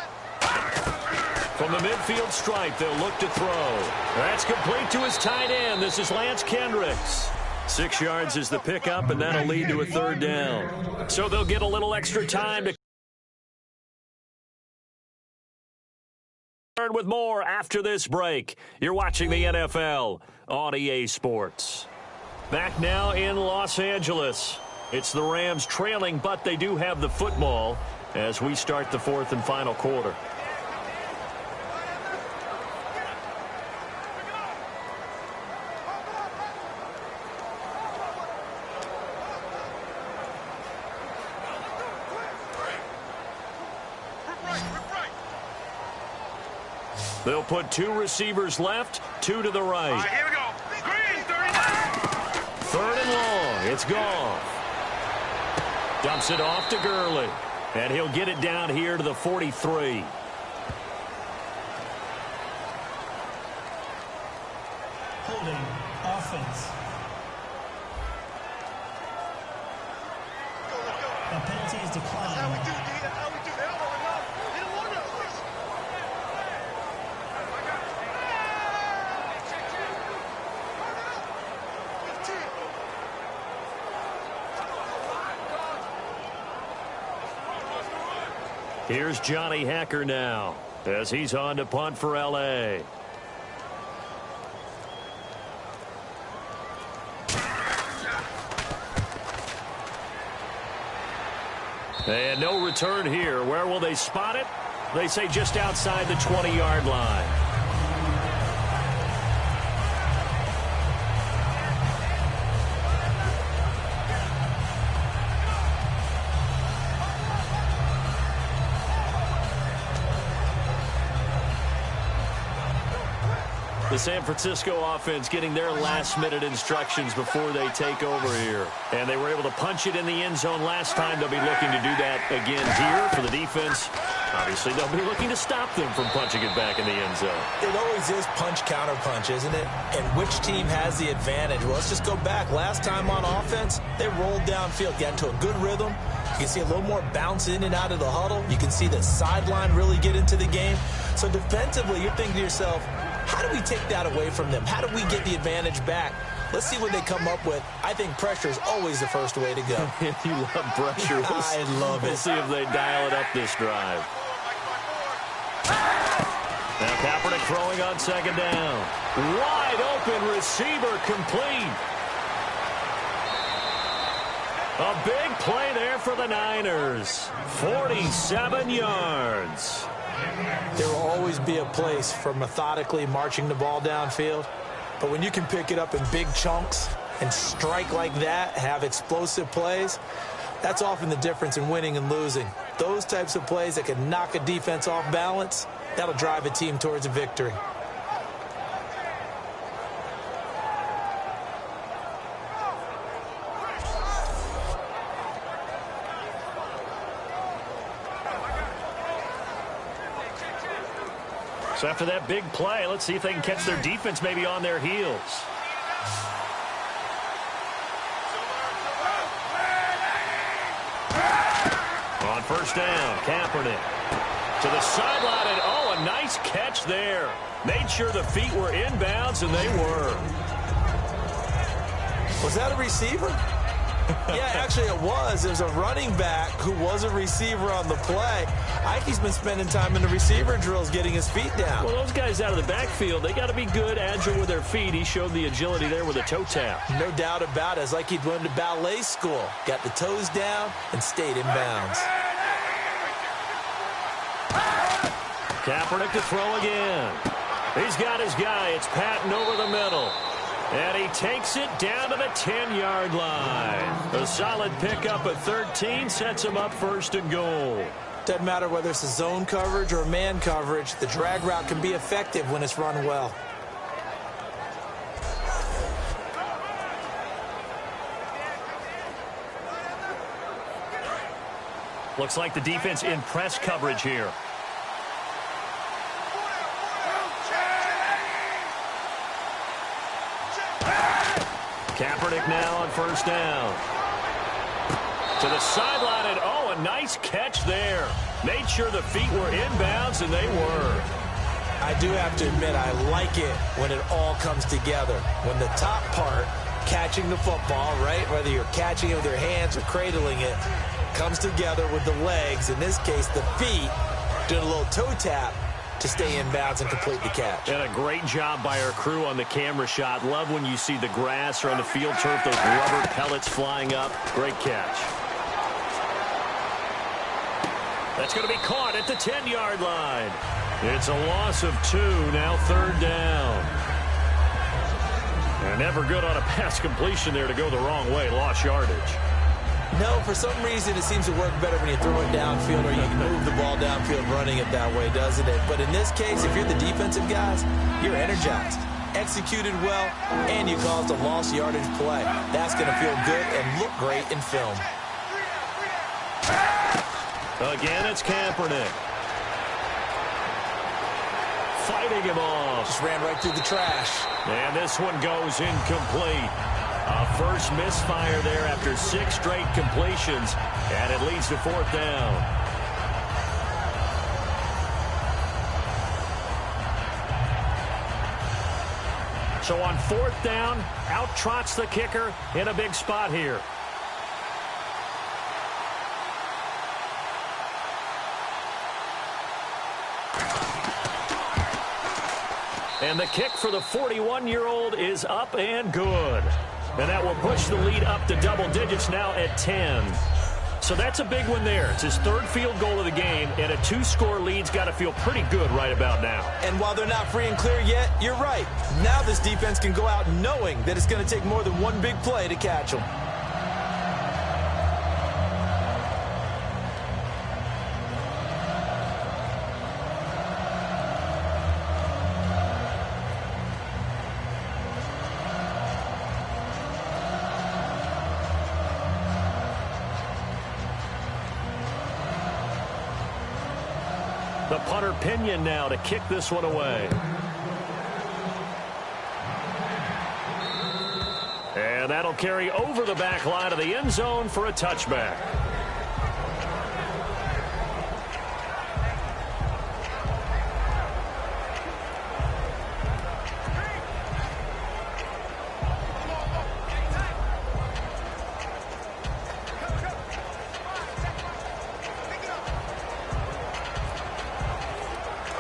From the midfield stripe, they'll look to throw. That's complete to his tight end. This is Lance Kendricks. 6 yards is the pickup, and that'll lead to a third down. So they'll get a little extra time to with more after this break. You're watching the NFL on EA Sports. Back now in Los Angeles. It's the Rams trailing, but they do have the football as we start the fourth and final quarter. They'll put 2 receivers left, 2 to the right. All right, here we go. Green, 39. 3rd and long. It's gone. Dumps it off to Gurley. And he'll get it down here to the 43. Holding offense. A penalty is declined. Here's Johnny Hacker now as he's on to punt for L.A. And no return here. Where will they spot it? They say just outside the 20-yard line. The San Francisco offense getting their last-minute instructions before they take over here. And they were able to punch it in the end zone last time. They'll be looking to do that again here for the defense. Obviously, they'll be looking to stop them from punching it back in the end zone. It always is punch-counter-punch, isn't it? And which team has the advantage? Well, let's just go back. Last time on offense, they rolled downfield, got into a good rhythm. You can see a little more bounce in and out of the huddle. You can see the sideline really get into the game. So defensively, you're thinking to yourself, how do we take that away from them? How do we get the advantage back? Let's see what they come up with. I think pressure is always the first way to go. You love pressure. I love it. We'll see if they dial it up this drive. Now Kaepernick throwing on 2nd down. Wide open receiver complete. A big play there for the Niners. 47 yards. There will always be a place for methodically marching the ball downfield. But when you can pick it up in big chunks and strike like that, have explosive plays, that's often the difference in winning and losing. Those types of plays that can knock a defense off balance, that'll drive a team towards a victory. So after that big play, let's see if they can catch their defense maybe on their heels. On 1st down, Kaepernick to the sideline, and oh, a nice catch there. Made sure the feet were inbounds, and they were. Was that a receiver? Yeah, actually it was. There's a running back who was a receiver on the play. Ike's been spending time in the receiver drills getting his feet down. Well, those guys out of the backfield, they got to be good, agile with their feet. He showed the agility there with a toe tap. No doubt about it. It's like he'd went to ballet school. Got the toes down and stayed in bounds. Kaepernick to throw again. He's got his guy. It's Patton over the middle. And he takes it down to the 10-yard line. A solid pickup at 13 sets him up 1st and goal. Doesn't matter whether it's a zone coverage or man coverage. The drag route can be effective when it's run well. Looks like the defense in press coverage here. Kaepernick now on 1st down. To the sideline, and oh, a nice catch there. Made sure the feet were inbounds, and they were. I do have to admit, I like it when it all comes together. When the top part, catching the football, right, whether you're catching it with your hands or cradling it, comes together with the legs, in this case the feet, doing a little toe tap to stay in bounds and complete the catch. And a great job by our crew on the camera shot. Love when you see the grass or on the field turf, those rubber pellets flying up. Great catch. That's going to be caught at the 10-yard line. It's a loss of 2, now 3rd down. And never good on a pass completion there to go the wrong way. Lost yardage. No, for some reason it seems to work better when you throw it downfield or you can move the ball downfield running it that way, doesn't it? But in this case, if you're the defensive guys, you're energized, executed well, and you caused a lost yardage play. That's going to feel good and look great in film. Again, it's Kaepernick. Fighting him off. Just ran right through the trash. And this one goes incomplete. A first misfire there after 6 straight completions, and it leads to 4th down. So on 4th down, out trots the kicker in a big spot here. And the kick for the 41-year-old is up and good. And that will push the lead up to double digits now at 10. So that's a big one there. It's his 3rd field goal of the game, and a 2-score lead's got to feel pretty good right about now. And while they're not free and clear yet, you're right. Now this defense can go out knowing that it's going to take more than one big play to catch them. The punter Pinion now to kick this one away. And that'll carry over the back line of the end zone for a touchback.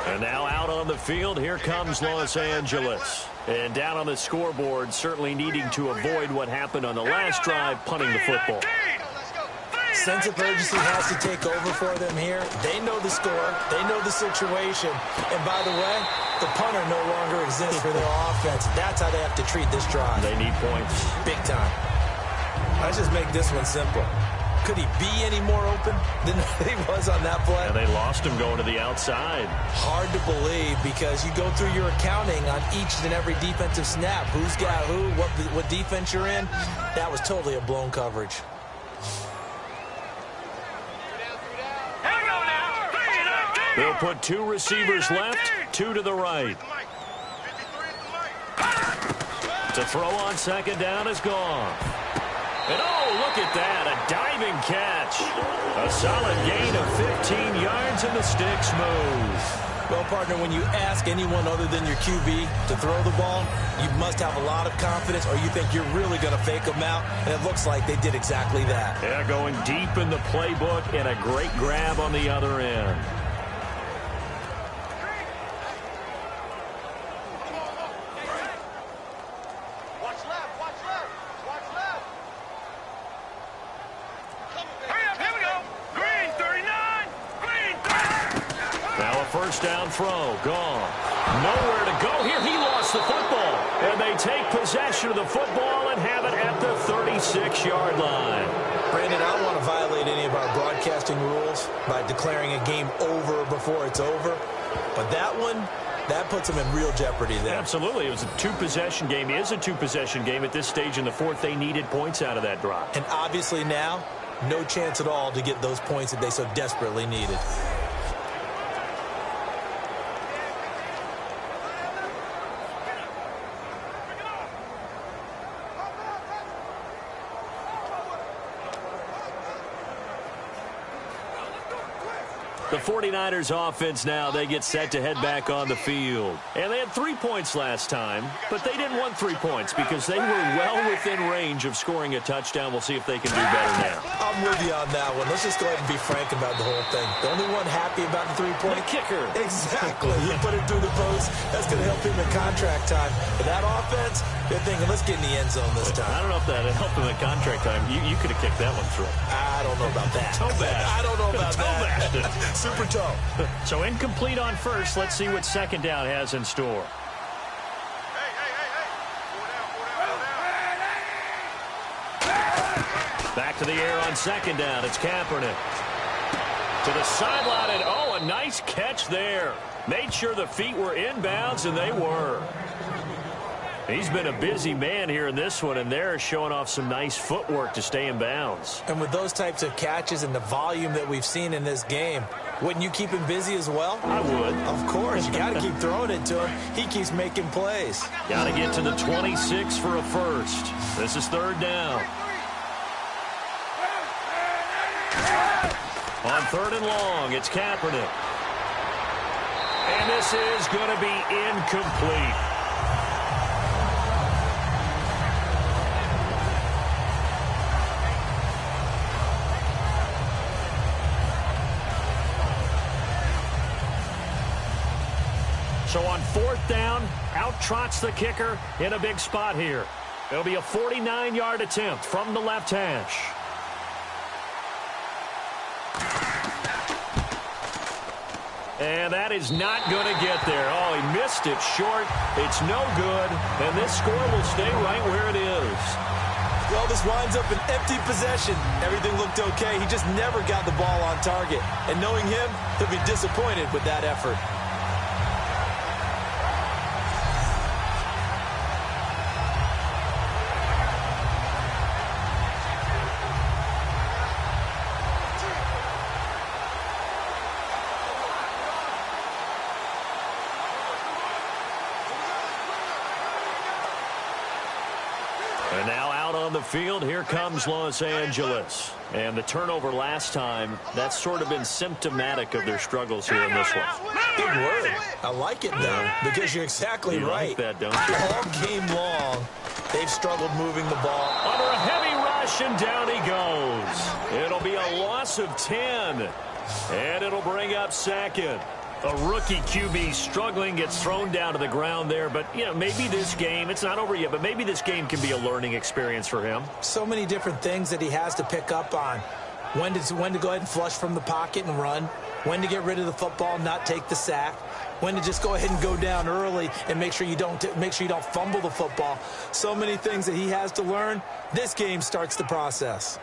And now out on the field, here comes Los Angeles. And down on the scoreboard, certainly needing to avoid what happened on the last drive, punting the football. Sense of urgency has to take over for them here. They know the score. They know the situation. And by the way, the punter no longer exists for their offense. That's how they have to treat this drive. They need points. Big time. Let's just make this one simple. Could he be any more open than he was on that play? And they lost him going to the outside. Hard to believe because you go through your accounting on each and every defensive snap. Who's got who, what defense you're in. That was totally a blown coverage. They'll put 2 receivers left, 2 to the right. To throw on 2nd down is gone. And oh, look at that, a diving catch. A solid gain of 15 yards and the stick's move. Well, partner, when you ask anyone other than your QB to throw the ball, you must have a lot of confidence or you think you're really going to fake them out, and it looks like they did exactly that. Yeah, going deep in the playbook and a great grab on the other end. First down throw, gone. Nowhere to go here. He lost the football. And they take possession of the football and have it at the 36-yard line. Brandon, I don't want to violate any of our broadcasting rules by declaring a game over before it's over. But that one, that puts them in real jeopardy there. Absolutely. It was a 2-possession game. It is a 2-possession game at this stage in the 4th. They needed points out of that drive. And obviously now, no chance at all to get those points that they so desperately needed. The 49ers offense now, they get set to head back on the field. And they had 3 points last time, but they didn't want 3 points because they were well within range of scoring a touchdown. We'll see if they can do better now. I'm with you on that one. Let's just go ahead and be frank about the whole thing. The only one happy about the 3-point? The kicker. Exactly. You put it through the post. That's going to help him in contract time. But that offense, they're thinking, let's get in the end zone this time. I don't know if that helped him in contract time. You could have kicked that one through. I don't know about that. Toe bash. I don't know about toe that. Bash. Super toe. So incomplete on first. Let's see what 2nd down has in store. Back Back to the air on second down. It's Kaepernick. To the sideline, and a nice catch there. Made sure the feet were inbounds, and they were. He's been a busy man here in this one, and they're showing off some nice footwork to stay in bounds. And with those types of catches and the volume that we've seen in this game, wouldn't you keep him busy as well? I would. Of course. You got to keep throwing it to him. He keeps making plays. Got to get to the 26 for a first. This is third down. On third and long, it's Kaepernick. And this is going to be incomplete. So on fourth down, out trots the kicker in a big spot here. It'll be a 49-yard attempt from the left hash. And that is not going to get there. He missed it short. It's no good. And this score will stay right where it is. Well, this winds up an empty possession. Everything looked okay. He just never got the ball on target. And knowing him, he'll be disappointed with that effort. And now out on the field, here comes Los Angeles. And the turnover last time, that's sort of been symptomatic of their struggles here in this one. Big word. I like it, though, because you're exactly right. Like that, don't you? All game long, they've struggled moving the ball. Under a heavy rush, and down he goes. It'll be a loss of 10. And it'll bring up second. A rookie QB struggling, gets thrown down to the ground there. But, maybe this game, it's not over yet, but maybe this game can be a learning experience for him. So many different things that he has to pick up on. When to go ahead and flush from the pocket and run. When to get rid of the football, not take the sack. When to just go ahead and go down early and make sure you don't fumble the football. So many things that he has to learn. This game starts the process.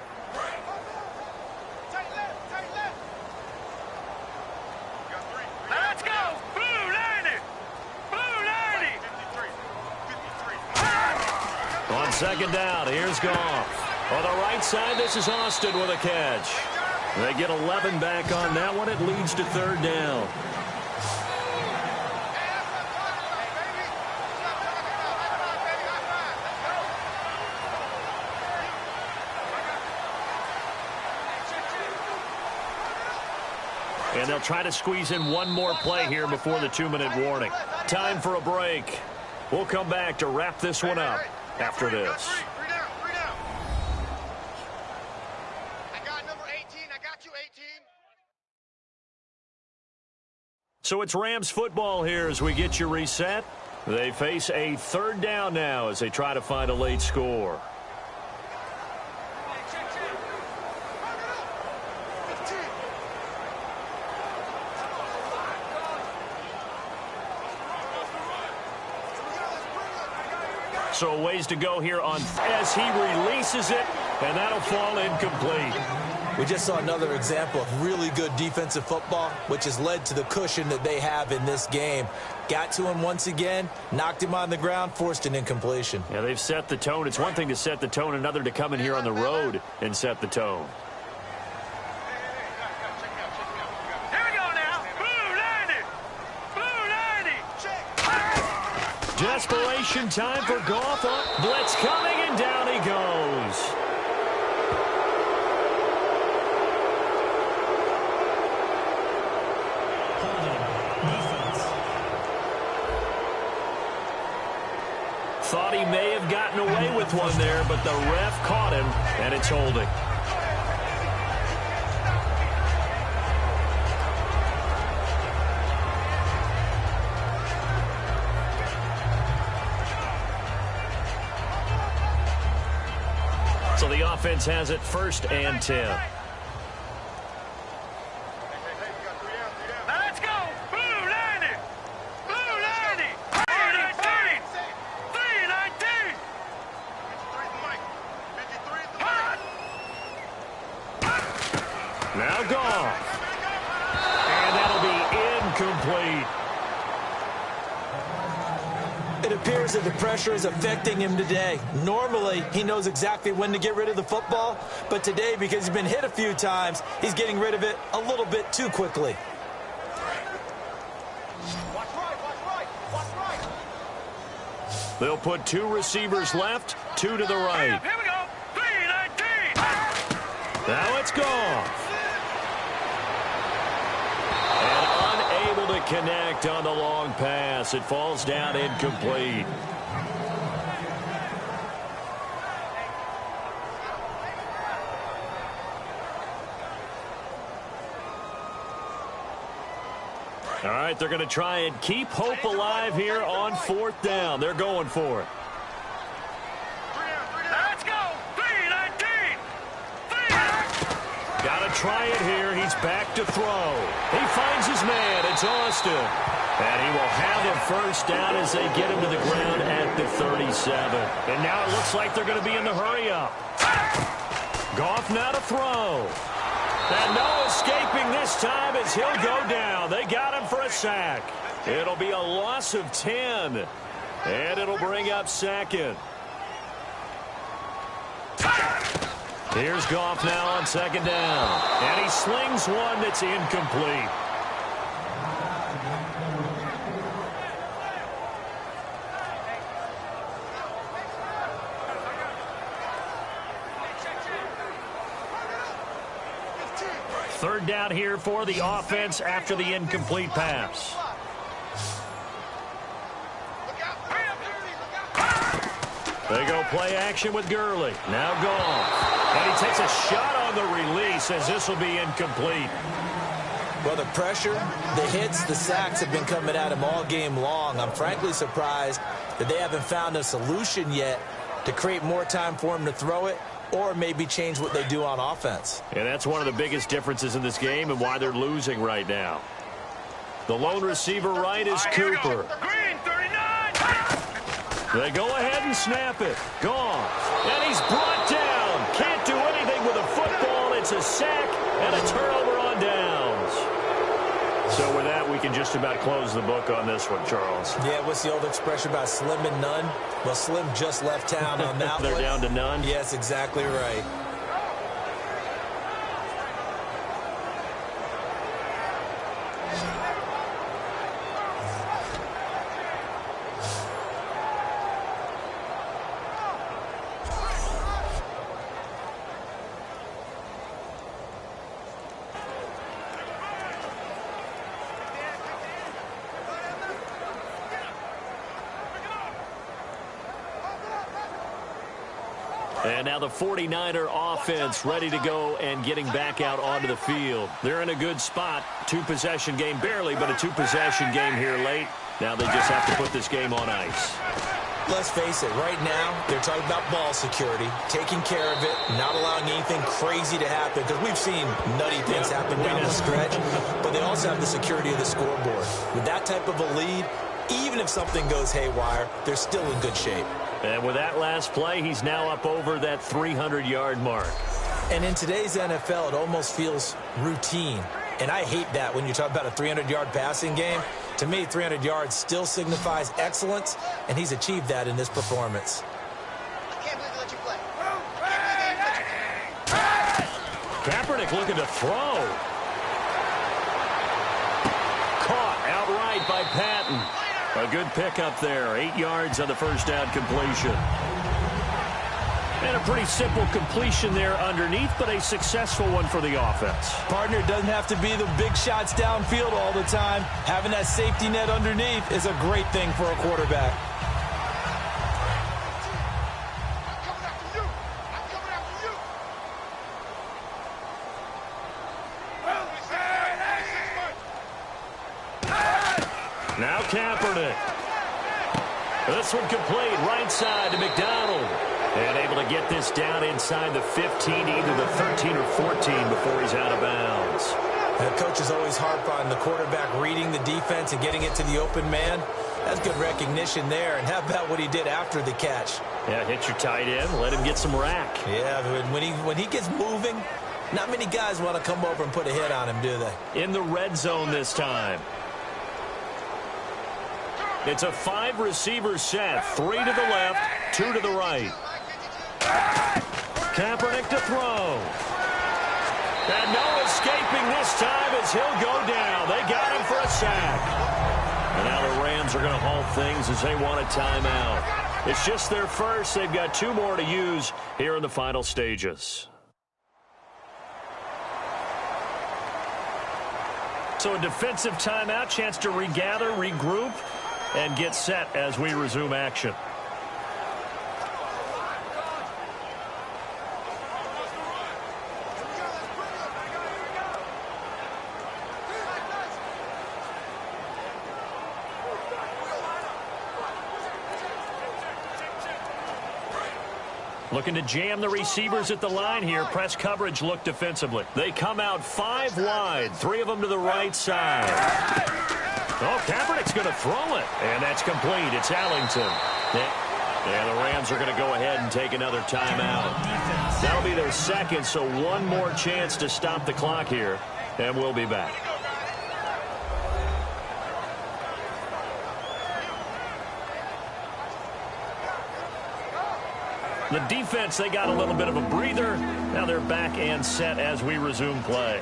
Second down, here's Goff. On the right side, this is Austin with a catch. They get 11 back on that one. It leads to third down. And they'll try to squeeze in one more play here before the 2-minute warning. Time for a break. We'll come back to wrap this one up after this. Three down. I got number 18. I got you, 18. So it's Rams football here as we get you reset. They face a third down now as they try to find a late score. So ways to go here on as he releases it, and that'll fall incomplete. We just saw another example of really good defensive football, which has led to the cushion that they have in this game. Got to him once again, knocked him on the ground, forced an incompletion. Yeah, they've set the tone. It's one thing to set the tone, another to come in here on the road and set the tone. Desperation time for Goff. Blitz coming, and down he goes. Thought he may have gotten away with one there, but the ref caught him, and it's holding. So the offense has it 1st and 10. Let's go! Blue 90! Blue 90! 319! 319! 53 is the mic. 53 is the mic. It appears that the pressure is affecting him today. Normally, he knows exactly when to get rid of the football, but today, because he's been hit a few times, he's getting rid of it a little bit too quickly. They'll put 2 receivers left, 2 to the right. Here we go. 3-19. Now it's gone. And unable to connect on the long pass. It falls down incomplete. All right, they're going to try and keep hope alive here on 4th down. They're going for it. Let's go. 3-19. Got to try it here. He's back to throw. He finds his man. It's Austin. And he will have a first down as they get him to the ground at the 37. And now it looks like they're going to be in the hurry-up. Goff now to throw. And no escaping this time as he'll go down. They got him for a sack. It'll be a loss of 10. And it'll bring up 2nd. Here's Goff now on 2nd down. And he slings one that's incomplete. Third down here for the offense after the incomplete pass. They go play action with Gurley. Now Goff. And he takes a shot on the release as this will be incomplete. Well, the pressure, the hits, the sacks have been coming at him all game long. I'm frankly surprised that they haven't found a solution yet to create more time for him to throw it, or maybe change what they do on offense. And that's one of the biggest differences in this game and why they're losing right now. The lone receiver right is Cooper. Green 39. They go ahead and snap it. Gone. And he's brought down. Can't do anything with a football. It's a sack and a turnover on downs. So with that, we can just about close the book on this one, Charles. Yeah, what's the old expression about slim and none? Well, Slim just left town on that They're one. down to none? Yes, exactly right. And now the 49er offense ready to go and getting back out onto the field. They're in a good spot. 2-possession game, barely, but a 2-possession game here late. Now they just have to put this game on ice. Let's face it, right now, they're talking about ball security, taking care of it, not allowing anything crazy to happen, because we've seen nutty things happen down the stretch, but they also have the security of the scoreboard. With that type of a lead, even if something goes haywire, they're still in good shape. And with that last play, he's now up over that 300-yard mark. And in today's NFL, it almost feels routine. And I hate that when you talk about a 300-yard passing game. To me, 300 yards still signifies excellence, and he's achieved that in this performance. I can't believe they let you play. I can't believe they let you play. Kaepernick looking to throw. Caught outright by Patton. A good pickup there. 8 yards on the first down completion. And a pretty simple completion there underneath, but a successful one for the offense. Partner, doesn't have to be the big shots downfield all the time. Having that safety net underneath is a great thing for a quarterback. I'm coming after you. I'm coming after you. Now Kaepernick. This one complete right side to McDonald. And able to get this down inside the 15, either the 13 or 14 before he's out of bounds. The coaches always harp on the quarterback reading the defense and getting it to the open man. That's good recognition there. And how about what he did after the catch? Yeah, hit your tight end, let him get some rack. Yeah, when he gets moving, not many guys want to come over and put a hit on him, do they? In the red zone this time. It's a 5-receiver set. 3 to the left, 2 to the right. Kaepernick to throw. And no escaping this time as he'll go down. They got him for a sack. And now the Rams are going to halt things as they want a timeout. It's just their first. They've got 2 more to use here in the final stages. So a defensive timeout, chance to regather, regroup, and get set as we resume action. Looking to jam the receivers at the line here. Press coverage look defensively. They come out 5 wide. 3 of them to the right side. Oh, Kaepernick's going to throw it. And that's complete. It's Allington. And the Rams are going to go ahead and take another timeout. That'll be their second, so 1 more chance to stop the clock here. And we'll be back. The defense, they got a little bit of a breather. Now they're back and set as we resume play.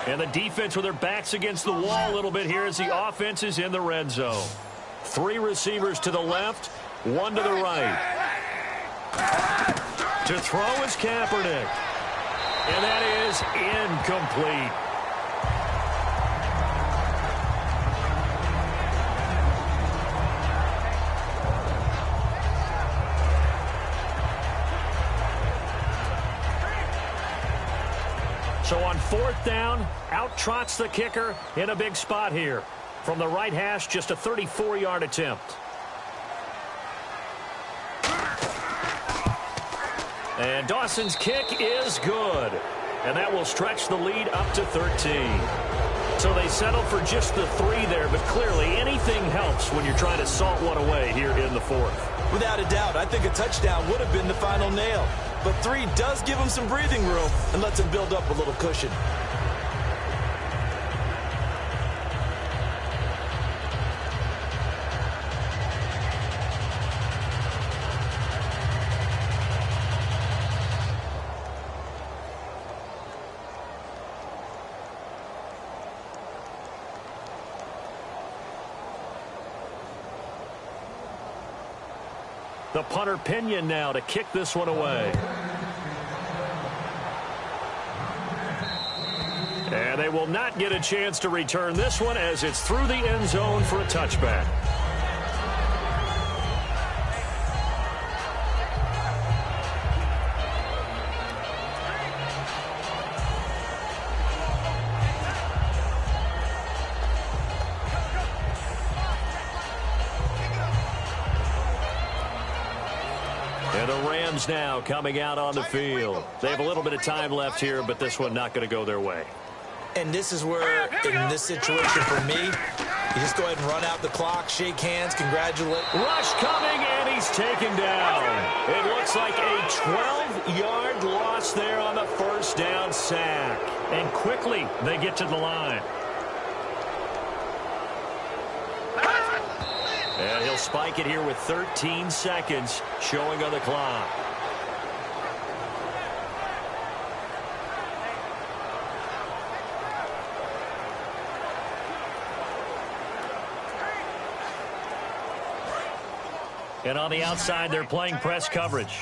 And the defense with their backs against the wall a little bit here as the offense is in the red zone. 3 receivers to the left, 1 to the right. To throw is Kaepernick. And that is incomplete. So on 4th down, out trots the kicker in a big spot here. From the right hash, just a 34-yard attempt. And Dawson's kick is good. And that will stretch the lead up to 13. So they settle for just the 3 there, but clearly anything helps when you're trying to salt one away here in the 4th. Without a doubt, I think a touchdown would have been the final nail. But 3 does give him some breathing room and lets him build up a little cushion. The punter Pinion now to kick this one away. And they will not get a chance to return this one as it's through the end zone for a touchback. And the Rams now coming out on the field. They have a little bit of time left here, but this one not going to go their way. And this is where, in this situation for me, you just go ahead and run out the clock, shake hands, congratulate. Rush coming, and he's taken down. It looks like a 12-yard loss there on the first down sack. And quickly, they get to the line. And he'll spike it here with 13 seconds showing on the clock. And on the outside, they're playing press coverage.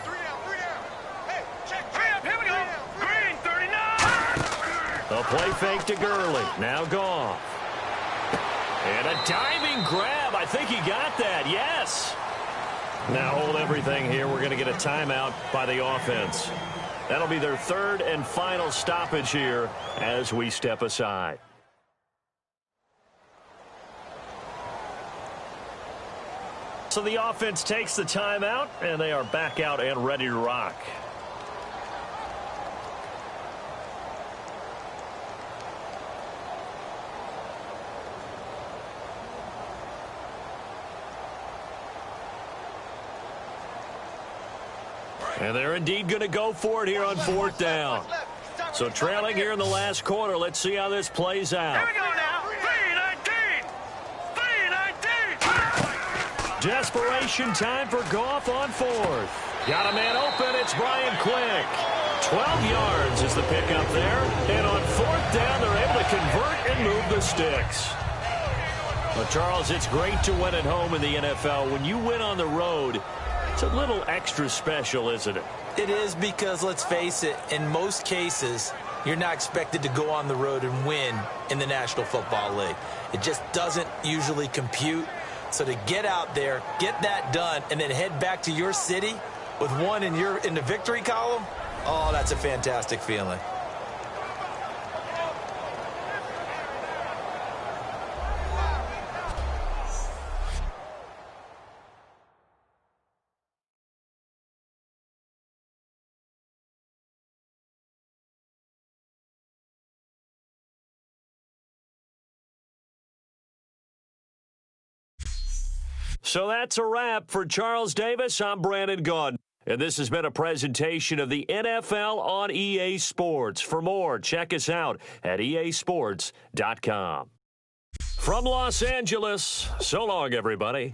3 down. Hey, check. 3 up, here we go. Green, 39. A play fake to Gurley. Now Goff. And a diving grab. I think he got that. Yes. Now hold everything here. We're going to get a timeout by the offense. That'll be their 3rd and final stoppage here as we step aside. So the offense takes the timeout, and they are back out and ready to rock. And they're indeed going to go for it here on fourth down. So trailing here in the last quarter. Let's see how this plays out. Here we go now. 3-19. Desperation time for Goff on fourth. Got a man open. It's Brian Quick. 12 yards is the pickup there. And on fourth down, they're able to convert and move the sticks. Well, Charles, it's great to win at home in the NFL. When you win on the road, it's a little extra special, isn't it? It is, because, let's face it, in most cases, you're not expected to go on the road and win in the National Football League. It just doesn't usually compute. So to get out there, get that done, and then head back to your city with one in the victory column, oh, that's a fantastic feeling. So that's a wrap for Charles Davis. I'm Brandon Gaudin. And this has been a presentation of the NFL on EA Sports. For more, check us out at easports.com. From Los Angeles, so long, everybody.